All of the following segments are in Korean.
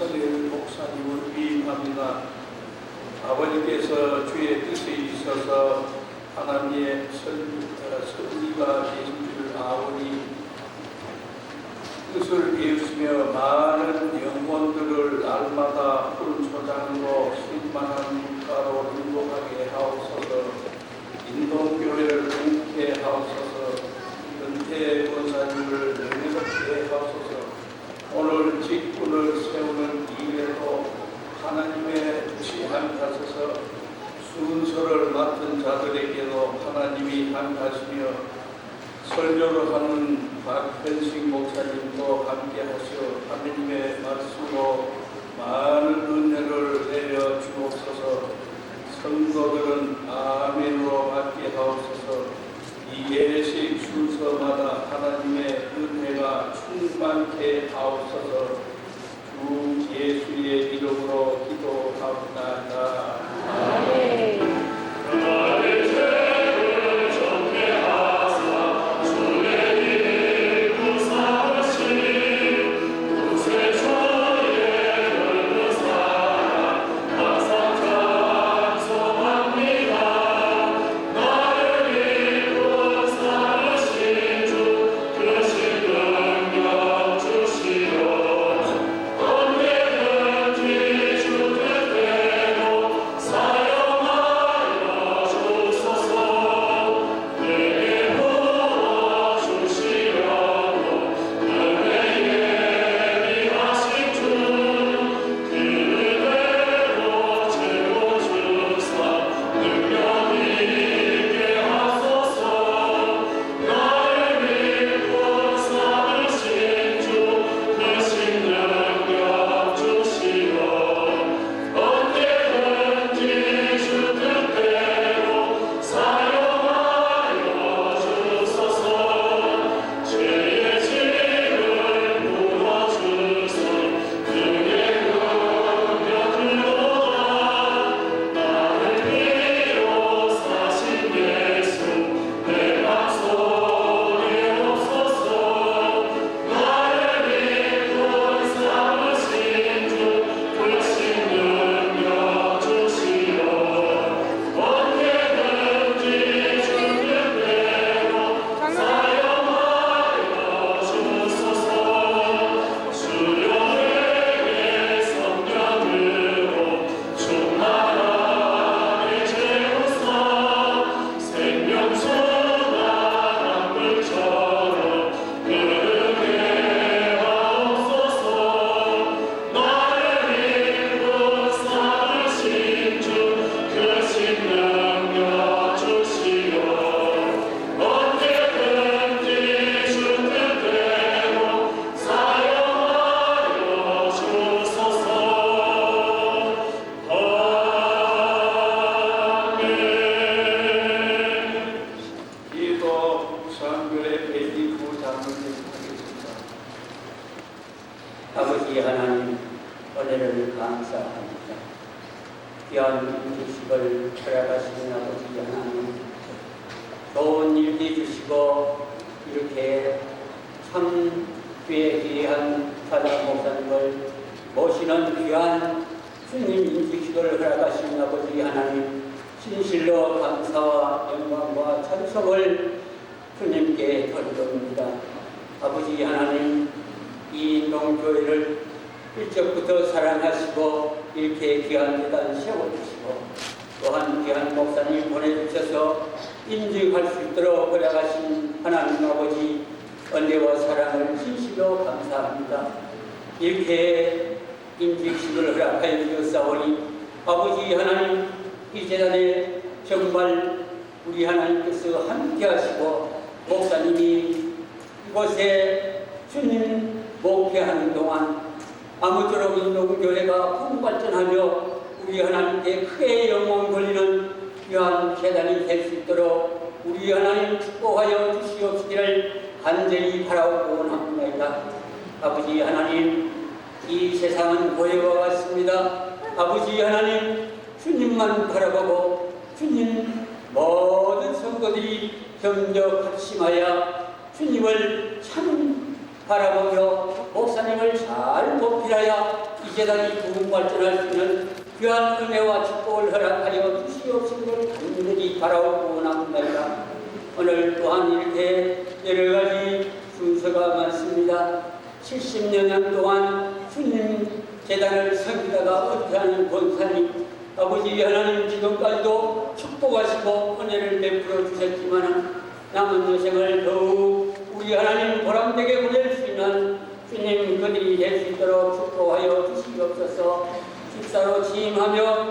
김선일 목사님을 위임합니다. 아버지께서 주의 뜻에 있어서 하나님의 섭리가 계신 줄 아오니 뜻을 이루시며 많은 영혼들을 날마다 푸른초장으로 신만한 물가로 행복하게 하옵소서. 인동교회를 행복해 하옵소서. 은퇴 권사님을 능력하게 하옵소서. 오늘 직분을 세우는 일에도 하나님의 뜻이 함께하셔서 순서를 맡은 자들에게도 하나님이 함께하시며 설교를 하는 박현식 목사님도 함께하시어 하나님의 말씀으로 많은 은혜를 내려 주옵소서. 성도들은 아멘으로 받게 하옵소서. 이 예식 순서마다 하나님의 은혜가 충만케 하옵소서. 주 예수의 이름으로 기도합니다. 아멘. 아버지 하나님, 은혜를 감사합니다. 귀한 음식을 허락하시는 아버지 하나님, 좋은 일도 주시고 이렇게 참 귀한 사장 목사님을 모시는 귀한 주님 인식식을 허락하시는 아버지 하나님, 진실로 감사와 영광과 찬송을 주님께 드립니다. 아버지 하나님, 이 인동교회를 일찍부터 사랑하시고 이렇게 귀한 재단 세워주시고 또한 귀한 목사님 보내주셔서 인증할 수 있도록 허락하신 하나님 아버지 은혜와 사랑을 진실로 감사합니다. 이렇게 인직식을 허락하여 주셨사오니 아버지 하나님, 이 재단에 정말 우리 하나님께서 함께 하시고 목사님이 이곳에 주님 목회하는 동안 아무쪼록 인동교회가 풍발전하며 우리 하나님께 크게 영광 돌리는 귀한 재단이 될 수 있도록 우리 하나님 축복하여 주시옵시기를 간절히 바라고 원합니다. 아버지 하나님, 이 세상은 고요와 같습니다. 아버지 하나님, 주님만 바라보고 주님 모든 성도들이 겸적합심하여 주님을 참 바라보며 목사님을 잘 보필하여 이 재단이 부흥 발전할 수 있는 귀한 은혜와 축복을 허락하여 주시옵시기를 간절히 바라고 원합니다. 오늘 또한 이렇게 여러 가지 순서가 많습니다. 70년 동안 주님 재단을 섬기다가 은퇴하는 권사님, 아버지 하나님 지금까지도 축복하시고 은혜를 베풀어 주셨지만 남은 여생을 더욱 우리 하나님 보람되게 보낼 수 있는 주님 그들이 될 수 있도록 축복하여 주시옵소서. 집사로 취임하며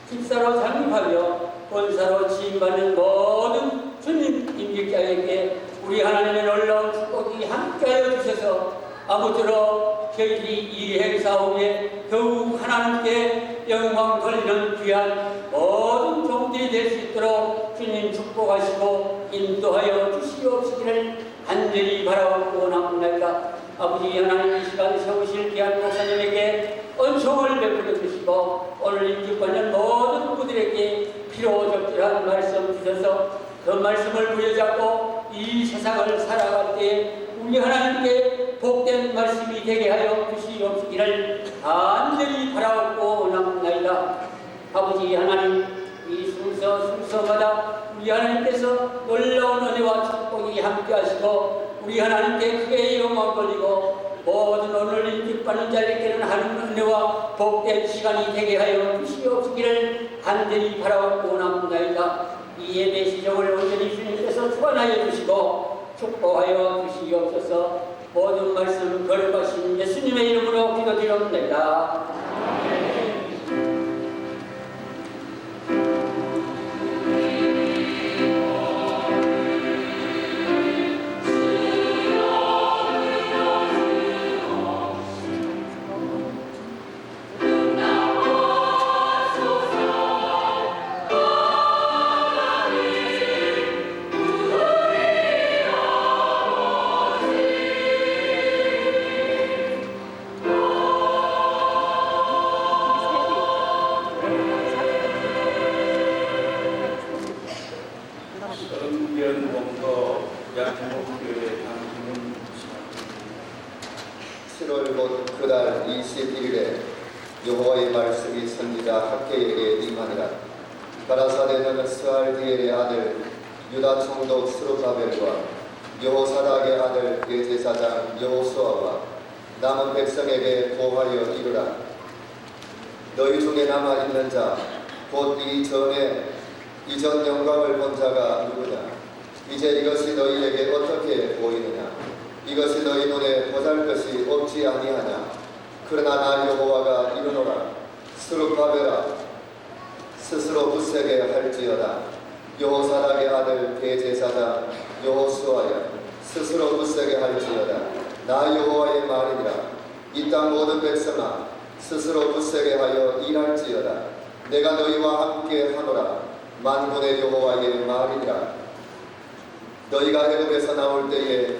집사로 잠입하며 권사로 취임받는 모든 주님 임직자에게 우리 하나님의 놀라운 축복이 함께하여 주셔서 아무쪼록 저희들이 이 행사 후에 더욱 하나님께 영광 돌리는 귀한 모든 종들이 될 수 있도록 주님 축복하시고 인도하여 주시옵시기를 간절히 바라고 원합니다. 아버지 하나님 이 시간 세우실 귀한 목사님에게 은총을 베풀어 주시고 오늘 임직받는 모든 부부들에게 필요적절한 말씀 주셔서 그 말씀을 부여잡고 이 세상을 살아갈 때 우리 하나님께 복된 말씀이 되게 하여 주시옵시기를 간절히 바라고 원합니다. 아버지 하나님 이 순서마다 우리 하나님께서 놀라운 은혜와 축복이 함께 하시고 우리 하나님께 크게 영광 돌리고 모든 오늘 임직받는 자에게는 하는 은혜와 복된 시간이 되게 하여 주시옵시기를 간절히 바라고 원합니다. 이 예배 시정을 온전히 주님께서 주관하여 주시고 축복하여 주시옵소서. 모든 말씀 거룩하신 예수님의 이름으로 기도드립니다. 성견원거 양목교회 당기는 7월 곧 그달 21일에 여호와의 말씀이 선지자 학개에게 임하니라. 가라사대는 스알디엘의 아들 유다 총독 스룹바벨과 여호사닥의 아들 대제사장 여호수아와 남은 백성에게 고하여 이르라. 너희 중에 남아있는 자 곧 이전 영광을 본 자가 누구냐? 이제 이것이 너희에게 어떻게 보이느냐? 이것이 너희 눈에 보잘것이 없지 아니하냐? 그러나 나 여호와가 이르노라. 스룹바벨아 스스로 굳세게 할지어다. 여호사닥의 아들 대제사장 여호수아야 스스로 굳세게 할지어다. 나 여호와의 말이니라. 이 땅 모든 백성아 스스로 굳세게 하여 일할지어다. 내가 너희와 함께 하노라. 만군의 여호와의 말이니라. 너희가 애굽에서 나올 때에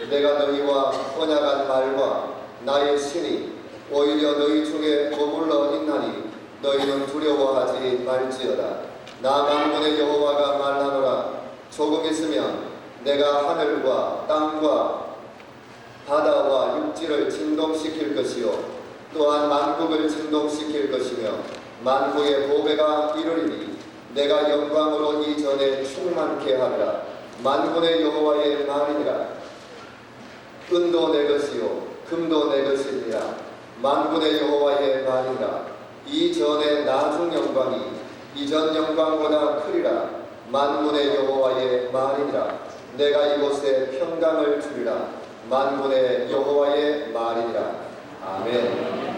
내가 너희와 언약한 말과 나의 신이 오히려 너희 중에 머물러 있나니 너희는 두려워하지 말지어다. 나 만군의 여호와가 말하노라. 조금 있으면 내가 하늘과 땅과 바다와 육지를 진동시킬 것이요 또한 만국을 진동시킬 것이며 만국의 보배가 이르리니 내가 영광으로 이전에 충만케 하리라. 만군의 여호와의 말이니라. 은도 내 것이요 금도 내 것이니라. 만군의 여호와의 말이니라. 이전의 나중 영광이 이전 영광보다 크리라. 만군의 여호와의 말이니라. 내가 이곳에 평강을 주리라. 만군의 여호와의 말이니라. 아멘.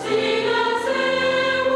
시간 세월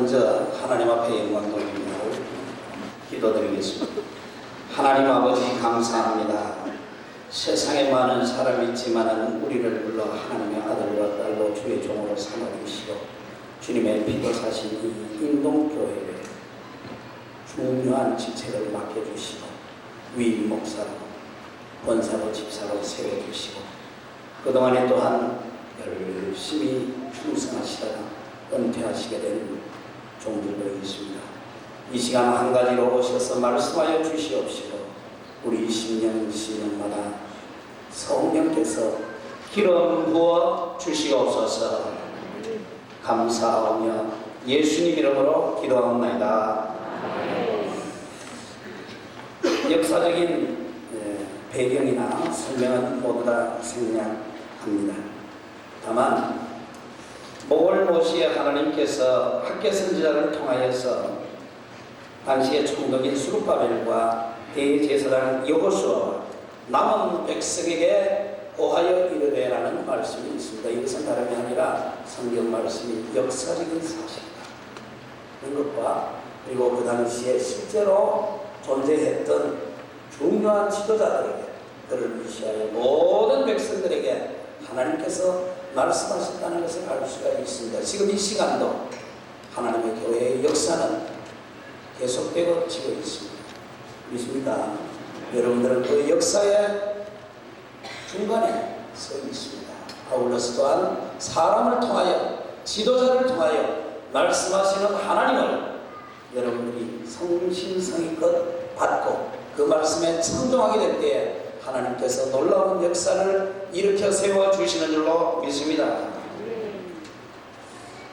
먼저 하나님 앞에 영광 돌리며 기도드리겠습니다. 하나님 아버지 감사합니다. 세상에 많은 사람이 있지만 우리를 불러 하나님의 아들과 딸로 주의 종으로 삼아주시고 주님의 피도 사신 이 인동교회에 중요한 직책을 맡겨주시고 위임 목사로 권사로 집사로 세워주시고 그동안에 또한 열심히 충성하시다가 은퇴하시게 된 종들도 있습니다. 이 시간 한 가지로 오셔서 말씀하여 주시옵시고 우리 신년마다 성령께서 기름 부어 주시옵소서. 감사하며 예수님 이름으로 기도하옵나이다. 역사적인 배경이나 설명은 모두 다 생략합니다. 다만 모골 모시의 하나님께서 학개 선지자를 통하여서 당시의 총독인 수룹바벨과 대제사장 여호수아와 남은 백성에게 고하여 이르되라는 말씀이 있습니다. 이것은 다름이 아니라 성경 말씀이 역사적인 사실이다. 그런 것과 그리고 그 당시에 실제로 존재했던 중요한 지도자들에게 그를 위시하여 모든 백성들에게 하나님께서 말씀하셨다는 것을 알 수가 있습니다. 지금 이 시간도 하나님의 교회의 역사는 계속되고 지고 있습니다. 믿습니까? 여러분들은 그 역사의 중간에 서 있습니다. 아울러서 또한 사람을 통하여 지도자를 통하여 말씀하시는 하나님을 여러분들이 성심성의껏 받고 그 말씀에 청종하게 될 때에 하나님께서 놀라운 역사를 일으켜 세워주시는 줄로 믿습니다.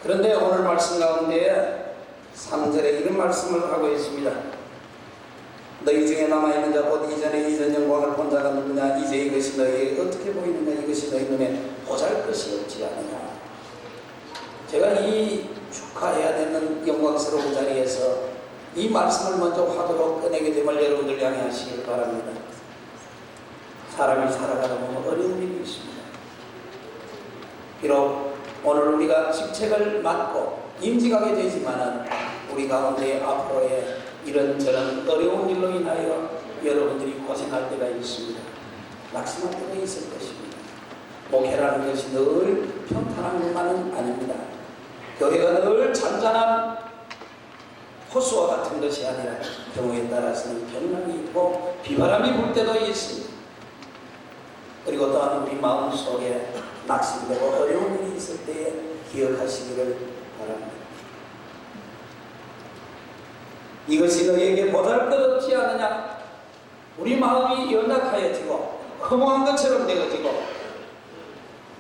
그런데 오늘 말씀 가운데 3절에 이런 말씀을 하고 있습니다. 너희 중에 남아있는 자 곧 이전에 이전 영광을 본 자가 누구냐. 이제 이것이 너희에게 어떻게 보이느냐. 이것이 너희 눈에 보잘것이 없지 않느냐. 제가 이 축하해야 되는 영광스러운 자리에서 이 말씀을 먼저 화두로 꺼내게 되면 여러분들 양해하시길 바랍니다. 사람이 살아가다 보면 어려운 일이 있습니다. 비록 오늘 우리가 직책을 맡고 임직하게 되지만은 우리 가운데 앞으로의 이런저런 어려운 일로 인하여 여러분들이 고생할 때가 있습니다. 낙심할 때가 있을 것입니다. 목회라는 것이 늘 평탄한 것만은 아닙니다. 교회가 늘 잔잔한 호수와 같은 것이 아니라 경우에 따라서는 경랑이 있고 비바람이 불 때도 있습니다. 그리고 또한 우리 마음속에 낙심되고 어려운 일이 있을 때에 기억하시기를 바랍니다. 이것이 너희에게 보잘것없지 않느냐. 우리 마음이 연약하여지고 허무한 것처럼 되어지고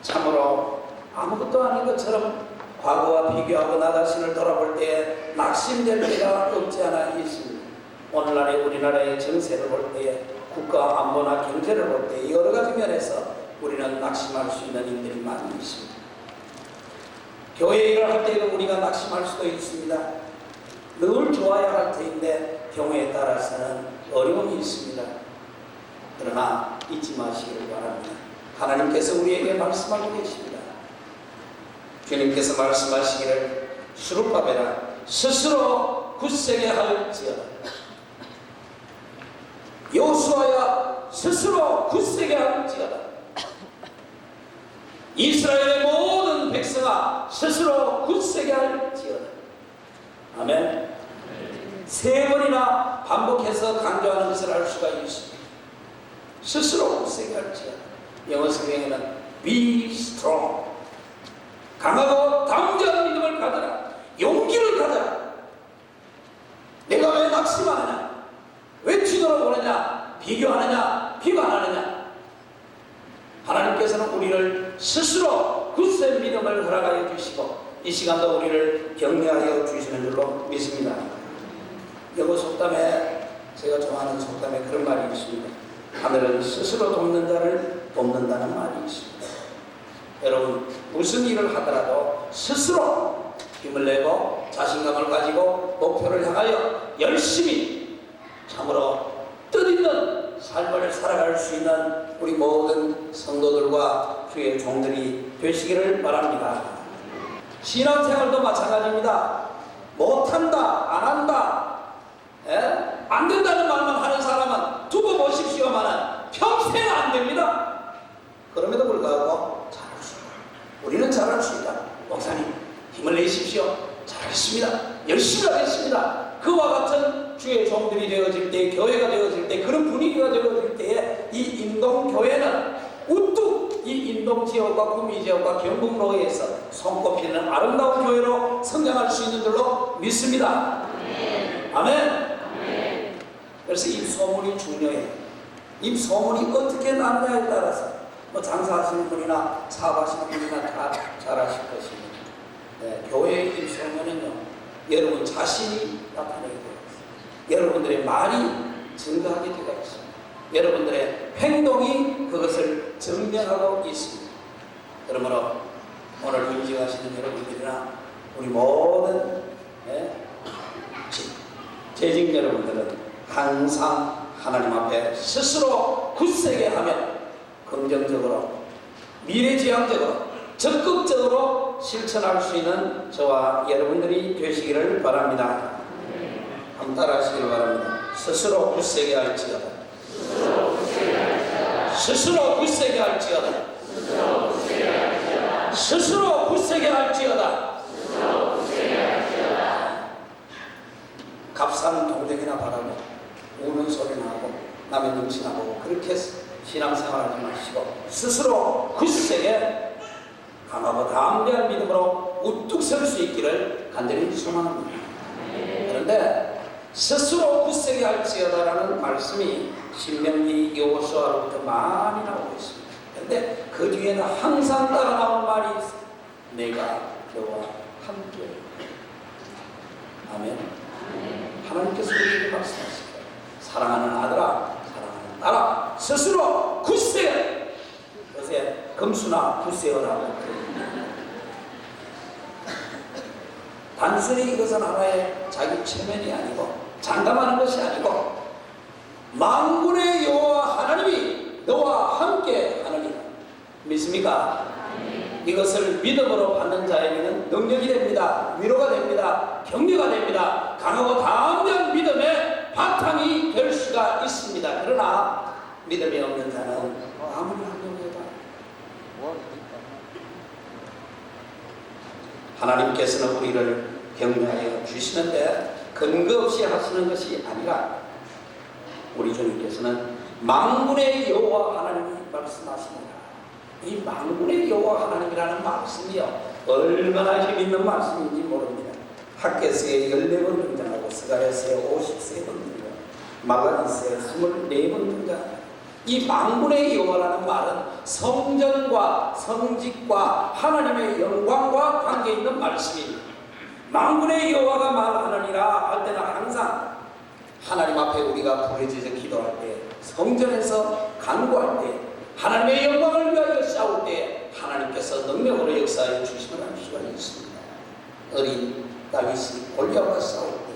참으로 아무것도 아닌 것처럼 과거와 비교하고 나 자신을 돌아볼 때에 낙심될 때가 없지 않아 있습니다. 오늘날의 우리나라의 정세를 볼 때에 국가 안보나 경제를 볼 때 여러 가지 면에서 우리는 낙심할 수 있는 일들이 많이 있습니다. 교회 일을 할 때에도 우리가 낙심할 수도 있습니다. 늘 좋아야 할 터인데 경우에 따라서는 어려움이 있습니다. 그러나 잊지 마시길 바랍니다. 하나님께서 우리에게 말씀하고 계십니다. 주님께서 말씀하시기를 수룹바벨아 스스로 굳세게 할지어다. 여호수아야 스스로 굳세게 할지어다. 이스라엘의 모든 백성아 스스로 굳세게 할지어다. 아멘. 세 번이나 반복해서 강조하는 것을 알 수가 있습니다. 스스로 굳세게 할지어다. 영어 성경에는 be strong, 강하고 담대한 믿음을 가져라. 용기를 가져라. 내가 왜 낙심하느냐, 왜 뒤돌아보느냐, 비교하느냐, 비관하느냐. 하나님께서는 우리를 스스로 굳센 믿음을 허락하여 주시고 이 시간도 우리를 격려하여 주시는 줄로 믿습니다. 영어 속담에, 제가 좋아하는 속담에 그런 말이 있습니다. 하늘은 스스로 돕는 자를 돕는다는 말이 있습니다. 여러분, 무슨 일을 하더라도 스스로 힘을 내고 자신감을 가지고 목표를 향하여 열심히 참으로 뜻있는 삶을 살아갈 수 있는 우리 모든 성도들과 주의 종들이 되시기를 바랍니다. 신앙생활도 마찬가지입니다. 못한다, 안 한다, 안 된다는 말만 하는 사람은 두고 보십시오만은 평생 안 됩니다. 그럼에도 불구하고 잘할 수 있다. 우리는 잘할 수 있다. 목사님 힘을 내십시오. 잘하겠습니다. 열심히 하겠습니다. 그와 같은 주의 종들이 되어질 때, 교회가 되어질 때, 그런 분위기가 되어질 때에 이 인동교회는 우뚝 이 인동지역과 구미지역과 경북로에서 손꼽히는 아름다운 교회로 성장할 수 있는 줄로 믿습니다. 아멘. 그래서 이 소문이 중요해요. 이 소문이 어떻게 나느냐에 따라서 뭐 장사하시는 분이나 사업하시는 분이나 다 잘하실 것입니다. 교회의 이 소문은요, 여러분 자신이 나타내게 되어 있습니다. 여러분들의 말이 증거하게 되어 있습니다. 여러분들의 행동이 그것을 증명하고 있습니다. 그러므로 오늘 임직하시는 여러분들이나 우리 모든 재직 여러분들은 항상 하나님 앞에 스스로 굳세게 하며 긍정적으로, 미래지향적으로, 적극적으로 실천할 수 있는 저와 여러분들이 되시기를 바랍니다. 한번 따라 하시기를 바랍니다. 스스로 굳세게 할지어다. 스스로 굳세게 할지어다. 스스로 굳세게 할지어다. 값싼 동정이나 바라고 우는 소리나 하고 남의 눈치나 보고 그렇게 신앙생활하지 마시고 스스로 굳세게 강하고 담대한 믿음으로 우뚝 설 수 있기를 간절히 소망합니다. 그런데 스스로 굳세게 할지어다라는 말씀이 신명기 여호수아로부터 많이 나오고 있습니다. 그런데 그 뒤에는 항상 따라 나오는 말이 있어요. 내가 너와 함께. 아멘. 하나님께서 우리에게 말씀하시죠. 사랑하는 아들아, 사랑하는 딸아, 스스로 굳세어. 요새 금수나 굳세어라고. 단순히 이것은 하나의 자기 체면이 아니고 장담하는 것이 아니고 만군의 여호와 하나님이 너와 함께 하느니라. 믿습니까? 이것을 믿음으로 받는 자에게는 능력이 됩니다. 위로가 됩니다. 격려가 됩니다. 강하고 담대한 믿음의 바탕이 될 수가 있습니다. 그러나 믿음이 없는 자는 아무리 하려고 하나님께서는 우리를 격려하여 주시는데 근거 없이 하시는 것이 아니라 우리 주님께서는 만군의 여호와 하나님이 말씀하십니다. 이 만군의 여호와 하나님이라는 말씀이요 얼마나 힘있는 말씀인지 모릅니다. 학개서에 14번 등장하고 스가랴서에 53번 등장, 말라기서에 24번 등장. 이 만군의 여호와라는 말은 성전과 성직과 하나님의 영광과 관계 있는 말씀입니다. 만군의 여호와가 말하느니라 할 때는 항상 하나님 앞에 우리가 부르짖어 기도할 때, 성전에서 간구할 때, 하나님의 영광을 위하여 싸울 때 하나님께서 능력으로 역사해 주심을 알 수가 있습니다. 어린 다윗이 골리앗과 싸울 때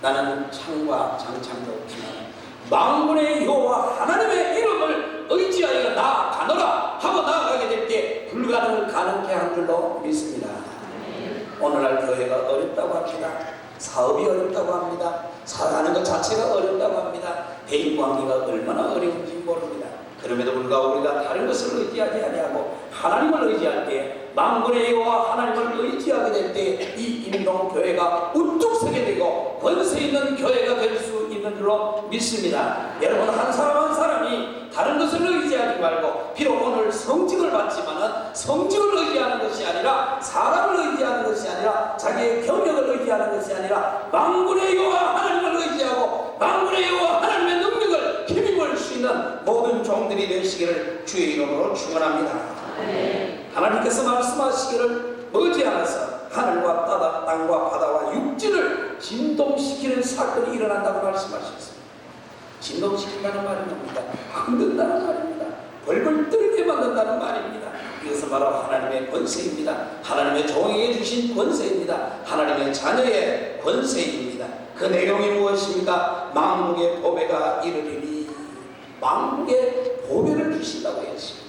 나는 창과 장창도 없지만 만군의 여호와 하나님의 이름을 의지하여 나아가노라 하고 나아가게 될 때 불가능을 가능케 한 줄로 믿습니다. 오늘날 교회가 어렵다고 합니다. 사업이 어렵다고 합니다. 살아가는 것 자체가 어렵다고 합니다. 대인관계가 얼마나 어려운지 모릅니다. 그럼에도 불구하고 우리가 다른 것을 의지하지 아니하고 하나님을 의지할 때, 만군의 여호와 하나님을 의지하게 될 때 이 인동교회가 우뚝 서게 되고 권세 있는 교회가 될 수 있는 줄로 믿습니다. 여러분 한 사람 한 사람이 다른 것을 의지하지 말고, 비록 오늘 성직을 받지만은 성직을 의지하는 것이 아니라, 사람을 의지하는 것이 아니라, 자기의 경력을 의지하는 것이 아니라 만군의 여호와 하나님을 의지하고 만군의 여호와 하나님의 능력을 힘입을 수 있는 모든 종들이 되시기를 주의 이름으로 축원합니다. 하나님께서 말씀하시기를 머지않아서 하늘과 땅과 바다와 육지를 진동시키는 사건이 일어난다고 말씀하셨습니다. 진동시킨다는 말은 뭡니까? 흔든다는 말입니다. 벌벌 떨게 만든다는 말입니다. 이것은 바로 하나님의 권세입니다. 하나님의 종에게 주신 권세입니다. 하나님의 자녀의 권세입니다. 그 내용이 무엇입니까? 만국의 보배가 이르리니, 만국의 보배를 주신다고 했습니다.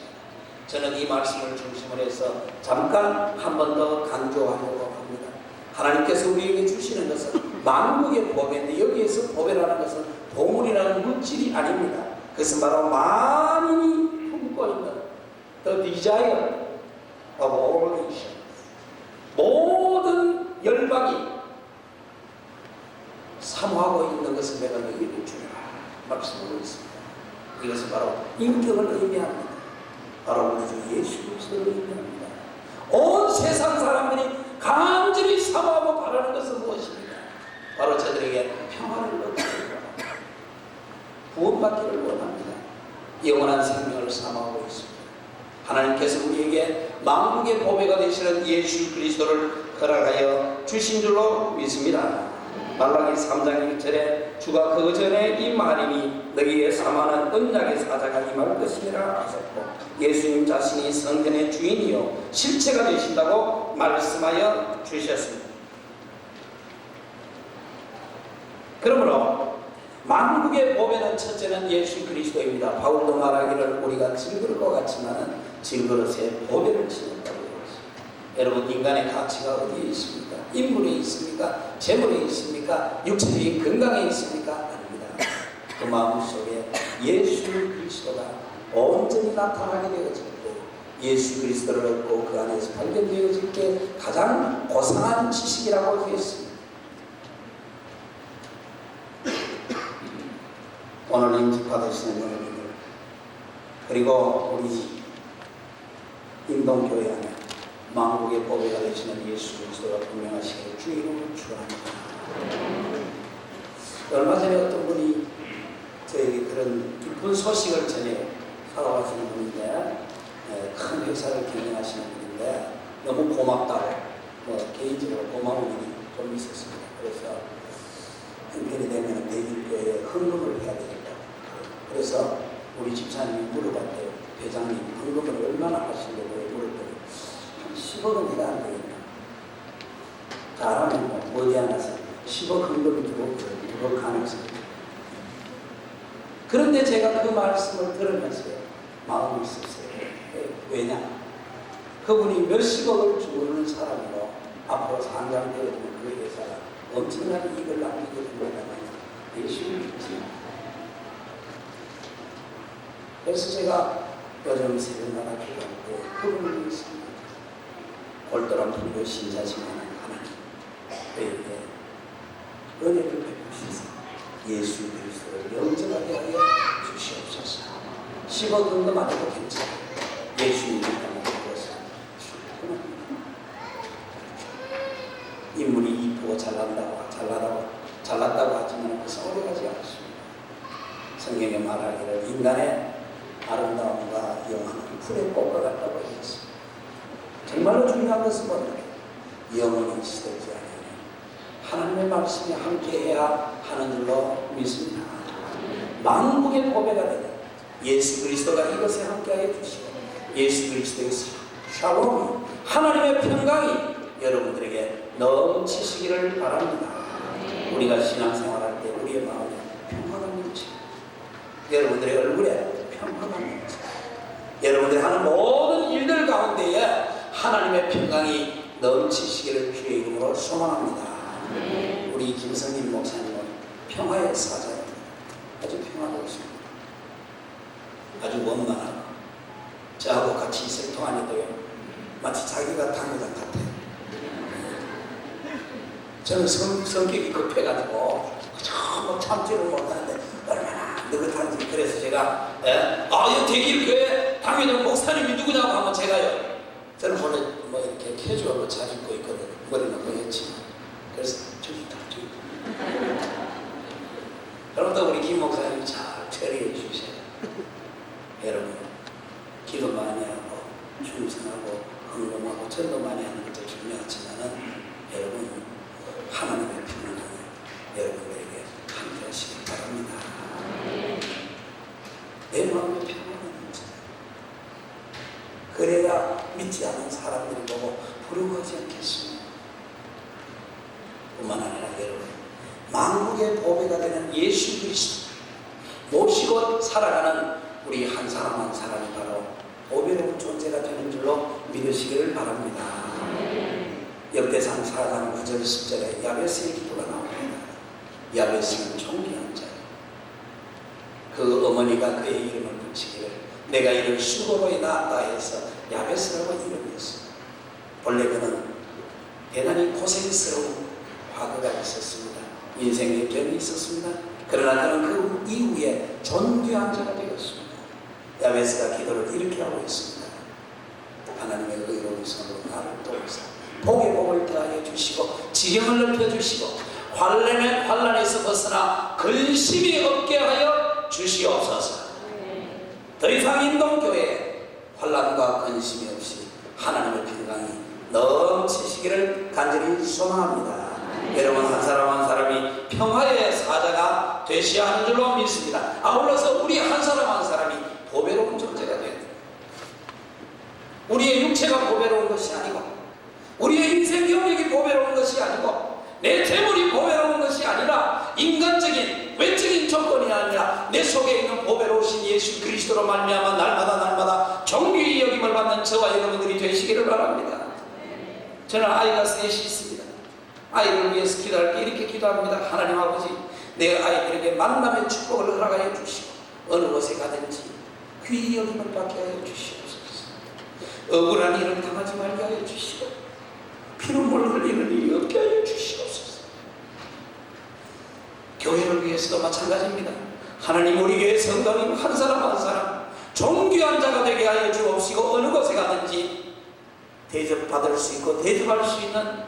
저는 이 말씀을 중심으로 해서 잠깐 한 번 더 강조하려고 합니다. 하나님께서 우리에게 주시는 것은 만국의 보배인데 여기에서 보배라는 것은 보물이라는 물질이 아닙니다. 그것은 바로 만인이 품고 있는 the desire of all nations. 모든 열방이 사모하고 있는 것을 내가 너희에게 주리라 말씀하고 있습니다. 이것은 바로 인격을 의미합니다. 바로 우리 주 예수 그리스도를 의미합니다. 온 세상 사람들이 간절히 사모하고 바라는 것은 무엇입니까? 바로 저들에게 평화를 얻기를 원합니다. 구원받기를 원합니다. 영원한 생명을 사모하고 있습니다. 하나님께서 우리에게 만국의 보배가 되시는 예수 그리스도를 허락하여 주신 줄로 믿습니다. 말라기 3장 1절에 주가 그 전에 임하리니 너희의 사모하는 언약의 사자가 임할 것이라 하셨고 예수님 자신이 성전의 주인이요 실체가 되신다고 말씀하여 주셨습니다. 그러므로 만국의 보배는 첫째는 예수 그리스도입니다. 바울도 말하기를 우리가 질그릇 것 같지만은 질그릇에 보배를 치는다고 했습니다. 여러분 인간의 가치가 어디에 있습니까? 인물에 있습니까? 재물에 있습니까? 육체적인 건강에 있습니까? 아닙니다. 그 마음속에 예수 그리스도가 온전히 나타나게 되어질 때 예수 그리스도를 얻고 그 안에서 발견되어질 때 가장 고상한 지식이라고 했습니다. 오늘 인직 받으시는 여러분들 그리고 우리 인동교회 안에 만국의 보배가 되시는 예수 그리스도가 분명하시기를 주 이름으로 축원합니다. 얼마 전에 어떤 분이 저에게 그런 기쁜 소식을 전해 살아가시는 분인데 큰 회사를 경영하시는 분인데 너무 고맙다고 개인적으로 고마운 일이 좀 있었습니다. 그래서 형편이 되면 대길교회에 헌금을 해야 되겠다. 그래서 우리 집사님이 물어봤대요. 회장님 헌금을 얼마나 하시려고 물었더니 한 10억은 해야 안 되겠나. 잘하면 머지않아서 10억 헌금이 들어올 가능성이 있다. 그런데 제가 그 말씀을 들으면서 마음이 있었어요. 왜냐? 그분이 몇십억을 주는 사람으로 앞으로 상장되어지는 그 회사가 엄청난 이익을 남기게 된다면 예수를 믿지. 그래서 제가 요즘 새벽마다 기도할 때 그분을 믿습니다. 골똘한 불교 신자지만 하나님 저에게 은혜를 베푸시사 예수 그리스도를 영접하게 하여 주시옵소서. 10억 정도 안 해도 괜찮아요. 예수님을 믿어서 인물이 이쁘고 잘났다고 하지만 그것은 오래가지 않습니다. 성경에 말하기를 인간의 아름다움과 영혼은 풀의 꽃과 같다고 했습니다. 정말로 중요한 것은 뭐냐? 영혼이 시들지 않으니 하나님의 말씀이 함께해야 하는 줄로 믿습니다. 만국의 보배가 되는 예수 그리스도가 이것에 함께하여 주시고 예수 그리스도의 샬롬이 하나님의 평강이 여러분들에게 넘치시기를 바랍니다. 우리가 신앙생활할 때 우리의 마음에 평화가 넘치고 여러분들의 얼굴에 평화가 넘치고 여러분들이 하는 모든 일들 가운데에 하나님의 평강이 넘치시기를 주의 이름으로 소망합니다. 우리 김성진 목사님은 평화의 사자입니다. 아주 평화로우십니다. 아주 원만하고 저하고 같이 있을 동안에도요 마치 자기가 당회장 같아요. 저는 성격이 급해가지고 전부 참지를 못하는데 얼마나 느긋한지. 그래서 제가 이 대길교회 당회장 목사님이 누구냐고 하면 제가요 저는 원래 뭐 이렇게 캐주얼로 잘 입고 있거든요. 머리는 거였지만 그래서 저기 그럼 또 우리 김 목사님이 잘 처리해 주셔요. 여러분 기도 많이 하고 충성하고 헌금하고 전도 많이 하는 것도 중요하지만은 여러분 하나님의 평강을 여러분들에게 함께 하시기 바랍니다. 내 마음의 평강은 문제. 그래야 믿지 않는 사람들이 보고 부러워하지 않겠습니까? 뿐만 아니라 여러분 만국의 보배가 되는 예수 그리스도 모시고 살아가는 우리 한 사람 한 사람이 바로 보배로운 존재가 되는 줄로 믿으시기를 바랍니다. 역대상 4장 9절 10절에 야베스의 기도가 나옵니다. 야베스는 존귀한 자예요. 그 어머니가 그의 이름을 붙이기를 내가 이를 수고로이 낳았다 해서 야베스라고 이름이었습니다. 본래 그는 대단히 고생스러운 과거가 있었습니다. 인생의 변이 있었습니다. 그러나 그는 그 이후에 존귀한 자가 되었습니다. 야베스가 기도를 이렇게 하고 있습니다. 하나님의 의로운 손으로 나를 도우사 복의 복을 더하여 주시고 지경을 넓혀주시고 환란에서 벗어나 근심이 없게 하여 주시옵소서. 더 이상 인동교회에 환란과 근심이 없이 하나님의 평강이 넘치시기를 간절히 소망합니다. 여러분 한 사람 한 사람이 평화의 사자가 되셔야 하는 줄로 믿습니다. 아울러서 우리 한 사람 한 사람이 보배로운 존재가 되어야 됩니다. 우리의 육체가 보배로운 것이 아니고 우리의 인생 경력이 보배로운 것이 아니고 내 재물이 보배로운 것이 아니라 인간적인 외적인 조건이 아니라 내 속에 있는 보배로우신 예수 그리스도로 말미암아 날마다 존귀의 여김을 받는 저와 여러분들이 되시기를 바랍니다. 저는 아이가 셋이 있습니다. 아이를 위해서 기도할 때 이렇게 기도합니다. 하나님 아버지, 내 아이들에게 만남의 축복을 허락하여 주시고 어느 곳에 가든지 귀히 여김을 받게 하여 주시옵소서. 억울한 일을 당하지 말게 하여 주시고 피눈물 흘리는 일이 없게 하여 주시옵소서. 교회를 위해서도 마찬가지입니다. 하나님 우리 교회 성도님 한 사람 한 사람 존귀한 자가 되게 하여 주옵시고 어느 곳에 가든지 대접받을 수 있고 대접할 수 있는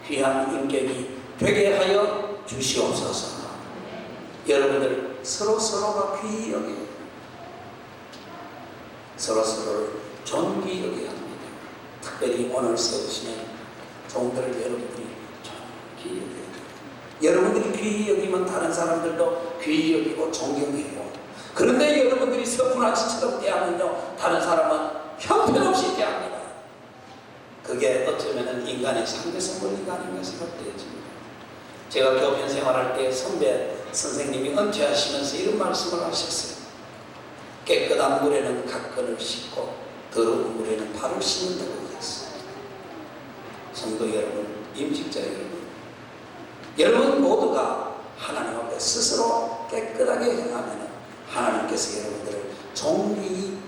귀한 인격이 되게 하여 주시옵소서. 여러분들 서로가 귀히 여겨 서로를 존귀히 여겨야 합니다. 특별히 오늘 세우시는 종들을 여러분들이 귀히 여겨야 됩니다. 여러분들이 귀히 여기면 다른 사람들도 귀히 여기고 존경해요. 그런데 여러분들이 서푼아치처럼 대하면요 다른 사람은 형편없이 대합니다. 그게 어쩌면 인간의 상대성 원리가 아닌가 생각되어집니다. 제가 교편 생활할 때 선배 선생님이 은퇴하시면서 이런 말씀을 하셨어요. 깨끗한 물에는 각건을 씻고 더러운 물에는 발을 씻는다고 했어요. 성도 여러분, 임직자 여러분 모두가 하나님 앞에 스스로 깨끗하게 행하면 하나님께서 여러분들을 존귀히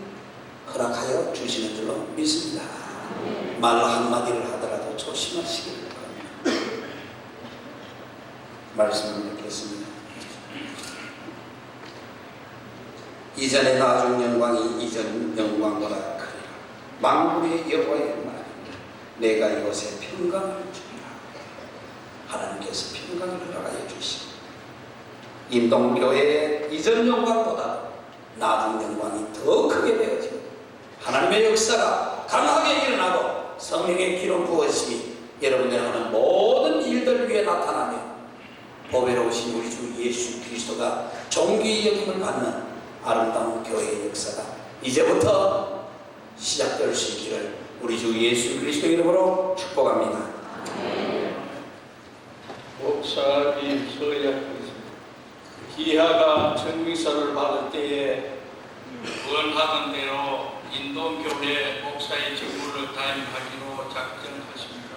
허락하여 주시는 줄로 믿습니다. 말 한마디를 하더라도 조심하시기를 바랍니다. 말씀을 읽겠습니다. 이전의 나중 영광이 이전 영광보다 크리라. 만군의 여호와의 말이니라. 내가 이곳에 평강을 주리라. 하나님께서 평강을 허락하여 주시고 인동교회의 이전 영광보다 나중 영광이 더 크게 되어지고 하나님의 역사가 강하게 일어나고 성령의 기름 부어심이 여러분들이 하는 모든 일들 위에 나타나며 보배로우신 우리 주 예수 그리스도가 존귀히 여김을 받는 아름다운 교회의 역사가 이제부터 시작될 수 있기를 우리 주 예수 그리스도 이름으로 축복합니다. 목사님 서약하겠습니다. 기하가 청빙서를 받을 때에 원하는 대로 인동교회 목사의 직무를 담임하기로 작정하십니다.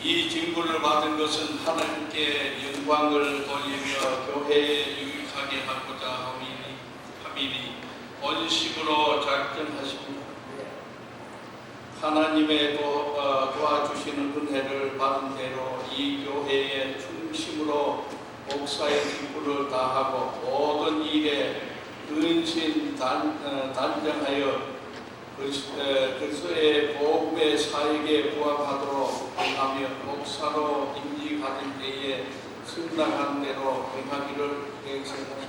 이 직무를 받은 것은 하나님께 영광을 돌리며 교회에 유익하게 하고자 함이니 본심으로 작정하십니다. 하나님의 도와주시는 은혜를 받은 대로 이 교회에 충심으로 목사의 직무를 다하고 모든 일에 근신 단정하여 그리스도의 복음의 사역에 부합하도록 하며 목사로 임직받은 때에 승낙한 대로 행하기를 계획합니다.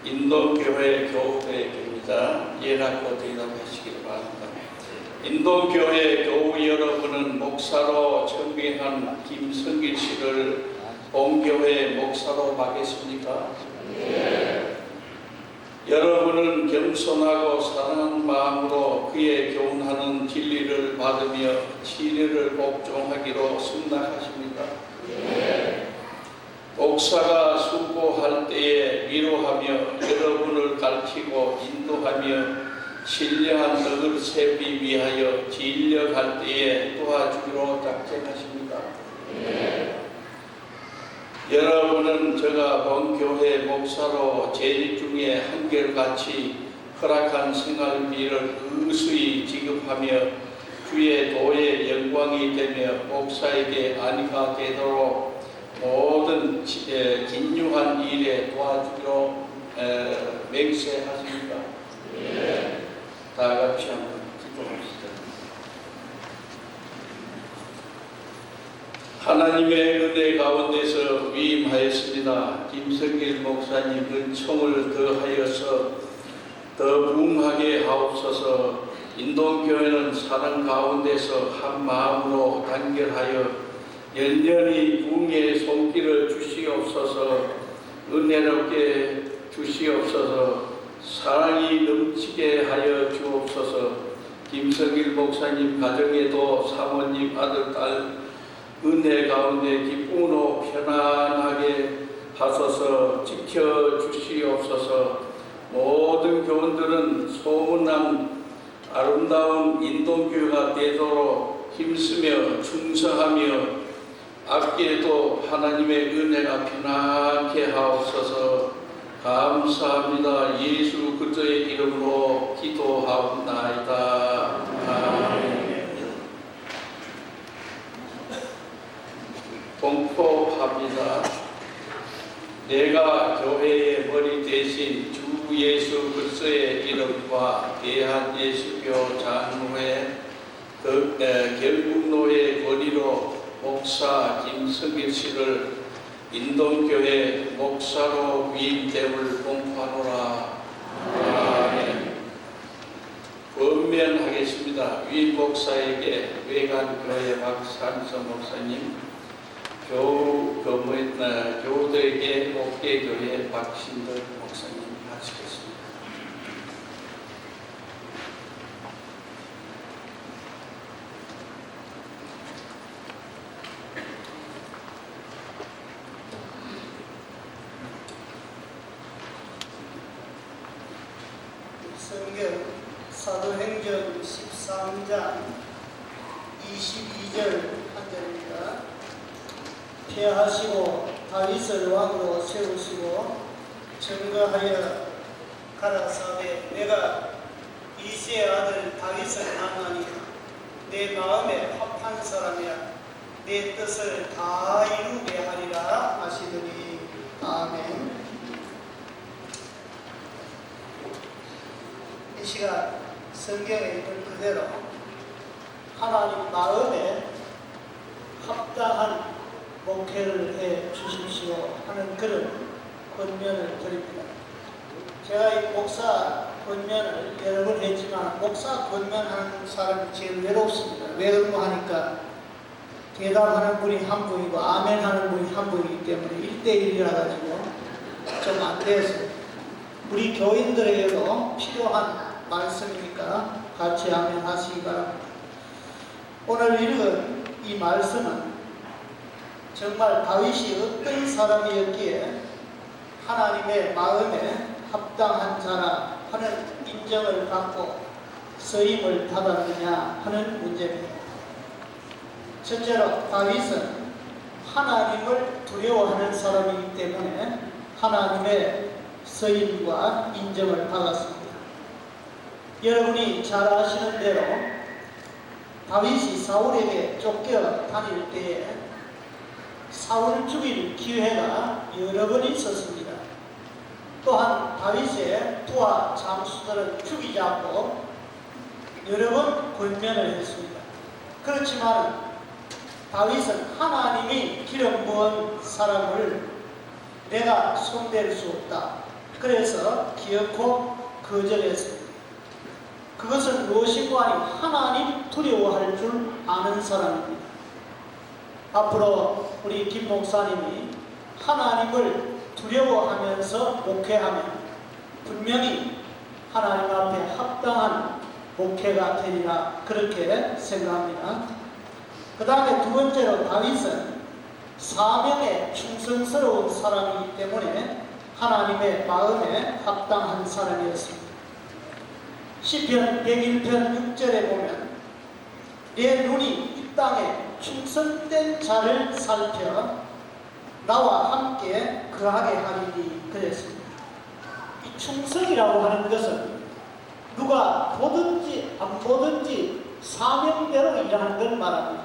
인도교회 교우회입니다. 예라고 대답하시길 바랍니다. 인도교회 교우 여러분은 목사로 청빙한 김성길 씨를 본교회 목사로 받겠습니까? 네. 여러분은 겸손하고 사랑하는 마음으로 그의 교훈하는 진리를 받으며 치리를 복종하기로 승낙하십니다. 네. 목사가 수고할 때에 위로하며 여러분을 가르치고 인도하며 신령한 덕을 세우기 위하여 진력할 때에 도와주기로 작정하십니까? 여러분은 제가 본교회 목사로 재직 중에 한결같이 허락한 생활비를 의수히 지급하며 주의 도의 영광이 되며 목사에게 안위가 되도록 모든 긴유한 일에 도와주기로 맹세하십니까? 다 같이 한번 기도합시다. 하나님의 은혜 가운데서 위임하였습니다. 김성길 목사님 은총을 더하여서 더 부흥하게 하옵소서. 인동교회는 사랑 가운데서 한 마음으로 단결하여 연연히 부흥의 손길을 주시옵소서. 은혜롭게 주시옵소서. 사랑이 넘치게 하여 주옵소서. 김성길 목사님 가정에도 사모님 아들 딸 은혜 가운데 기쁨으로 편안하게 하소서. 지켜주시옵소서. 모든 교원들은 소문난 아름다운 인동교회가 되도록 힘쓰며 충성하며 앞길에도 하나님의 은혜가 편하게 하옵소서. 감사합니다. 예수 그리스도의 이름으로 기도하옵나이다. 아멘. 공포합니다. 내가 교회의 머리 대신 주 예수 그리스도의 이름과 대한예수교 장로회 결국노회 권위로 목사 김성길 씨를 인동교회 목사로 위임됨을 공포하노라. 아멘. 권면하겠습니다. 위임 목사에게 외관교회 박상선 목사님, 교우들에게 옥계교회 박신들 목사님 하시겠습니다. 성경 사도행전 13장 22절 한절입니다. 폐하시고 다윗을 왕으로 세우시고 증거하여 가라사대 내가 이새의 아들 다윗을 만나니 내 마음에 합한 사람이라 내 뜻을 다 이루게 하리라 하시더니 아멘. 이 시간 성경에 있는 그대로 하나님 마음에 합당한 목회를 해 주십시오 하는 그런 권면을 드립니다. 제가 이 목사 권면을 여러 번 했지만 목사 권면하는 사람이 제일 외롭습니다. 왜 그런가 하니까 대답하는 분이 한 분이고 아멘 하는 분이 한 분이기 때문에 1대1이라 가지고 좀 안 돼서 우리 교인들에게도 필요한 말씀이니까 같이 아멘 하시기 바랍니다. 오늘 읽은 이 말씀은 정말 다윗이 어떤 사람이었기에 하나님의 마음에 합당한 자라 하는 인정을 받고 쓰임을 받았느냐 하는 문제입니다. 첫째로 다윗은 하나님을 두려워하는 사람이기 때문에 하나님의 쓰임과 인정을 받았습니다. 여러분이 잘 아시는 대로 다윗이 사울에게 쫓겨 다닐 때에 사울을 죽일 기회가 여러 번 있었습니다. 또한 다윗의 부하 장수들은 죽이지 않고 여러 번 권면을 했습니다. 그렇지만 다윗은 하나님이 기름 부은 사람을 내가 손댈 수 없다. 그래서 기어코 거절했습니다. 그것은 무엇이고 아니 하나님 두려워할 줄 아는 사람입니다. 앞으로 우리 김 목사님이 하나님을 두려워하면서 목회하면 분명히 하나님 앞에 합당한 목회가 되리라 그렇게 생각합니다. 그 다음에 두 번째로 다윗은 사명에 충성스러운 사람이기 때문에 하나님의 마음에 합당한 사람이었습니다. 시편 101편 6절에 보면 내 눈이 이 땅에 충성된 자를 살펴 나와 함께 거하게 하리니 그랬습니다. 이 충성이라고 하는 것은 누가 보든지 안 보든지 사명대로 일하는 걸 말합니다.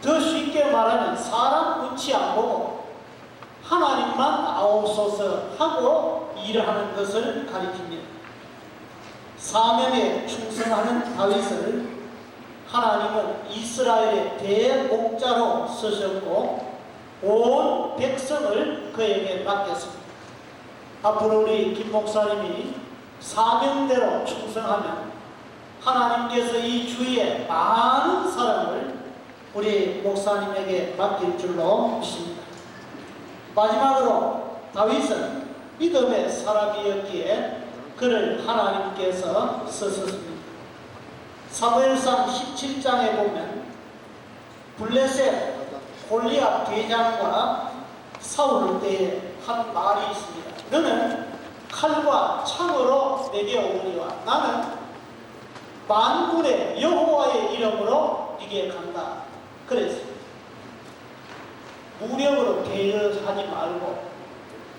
더 쉽게 말하면 사람 눈치 안 보고 하나님만 아옵소서 하고 일하는 것을 가리킵니다. 사명에 충성하는 다윗을 하나님은 이스라엘의 대목자로 쓰셨고 온 백성을 그에게 맡겼습니다. 앞으로 우리 김 목사님이 사명대로 충성하면 하나님께서 이 주위에 많은 사람을 우리 목사님에게 맡길 줄로 믿습니다. 마지막으로 다윗은 믿음의 사람이었기에 그를 하나님께서 쓰셨습니다. 사무엘상 17장에 보면 블레셋 골리앗 대장과 싸울 때에 한 말이 있습니다. 너는 칼과 창으로 내게 오거니와 나는 만군의 여호와의 이름으로 네게 간다. 그랬습니다. 무력으로 대적하지 말고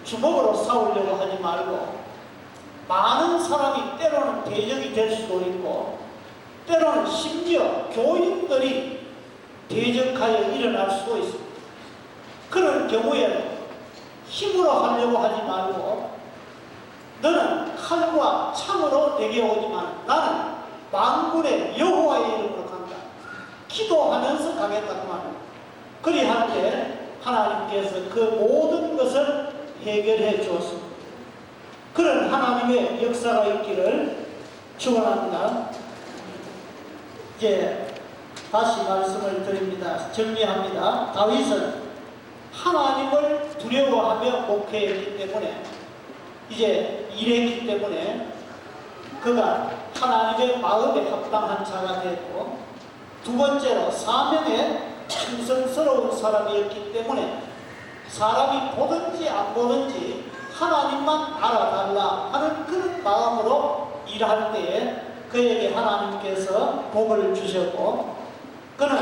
주먹으로 싸우려고 하지 말고 많은 사람이 때로는 대적이 될 수도 있고 때로는 심지어 교인들이 대적하여 일어날 수도 있습니다. 그런 경우에는 힘으로 하려고 하지 말고 너는 칼과 창으로 내게 오지만 나는 만군의 여호와의 이름으로 간다. 기도하면서 가겠다고 말합니다. 그리할 때 하나님께서 그 모든 것을 해결해 주었습니다. 그런 하나님의 역사가 있기를 축원합니다. 이제 다시 말씀을 드립니다. 정리합니다. 다윗은 하나님을 두려워하며 목회했기 때문에 이제 일했기 때문에 그가 하나님의 마음에 합당한 자가 되고 두 번째로 사명에 충성스러운 사람이었기 때문에 사람이 보든지 안 보든지 하나님만 알아달라 하는 그런 마음으로 일할 때에 그에게 하나님께서 복을 주셨고 그는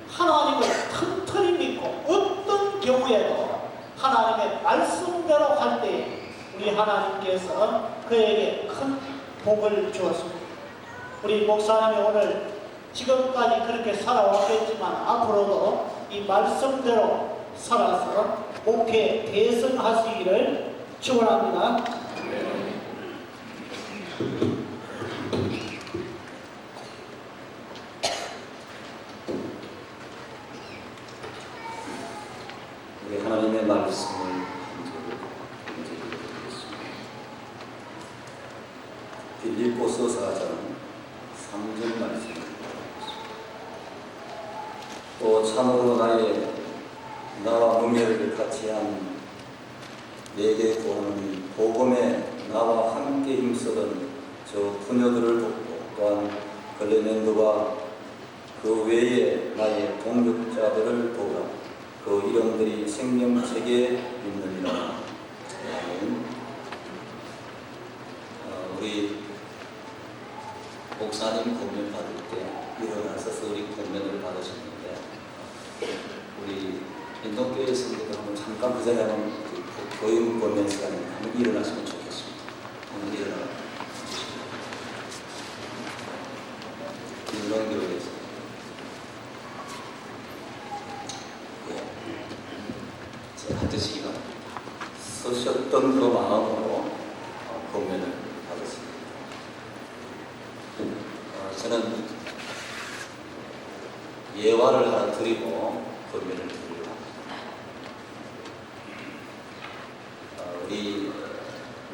하나님을 튼튼히 믿고 어떤 경우에도 하나님의 말씀대로 할 때에 우리 하나님께서 그에게 큰 복을 주었습니다. 우리 목사님이 오늘 지금까지 그렇게 살아왔겠지만 앞으로도 이 말씀대로 살아서 목회 대성하시기를 축원합니다. 우리 하나님의 말씀을 빌립보서 4장 3절 말씀입니다. 또 참으로 나와 문제를 같이 한 내게 구하는 복음에 나와 함께 힘쓰던 저 부녀들을 돕고 또한 글레멘드와 그 외에 나의 동력자들을 도우라. 그 이름들이 생명책에 있느니라. 우리 목사님 권면 받을 때 일어나서서 우리 권면을 받으셨는데 우리 인동교회 성도들 잠깐 그 자리에 한번 교육 권면 시간에 한번 일어나시면 좋겠습니다. 한번 일어나 주십니다. 인동교회에서 앉으시기 바랍니다. 서셨던 그 마음으로 권면을 받았습니다. 저는 예화를 하나 드리고 권면을 드리려고 합니다. 우리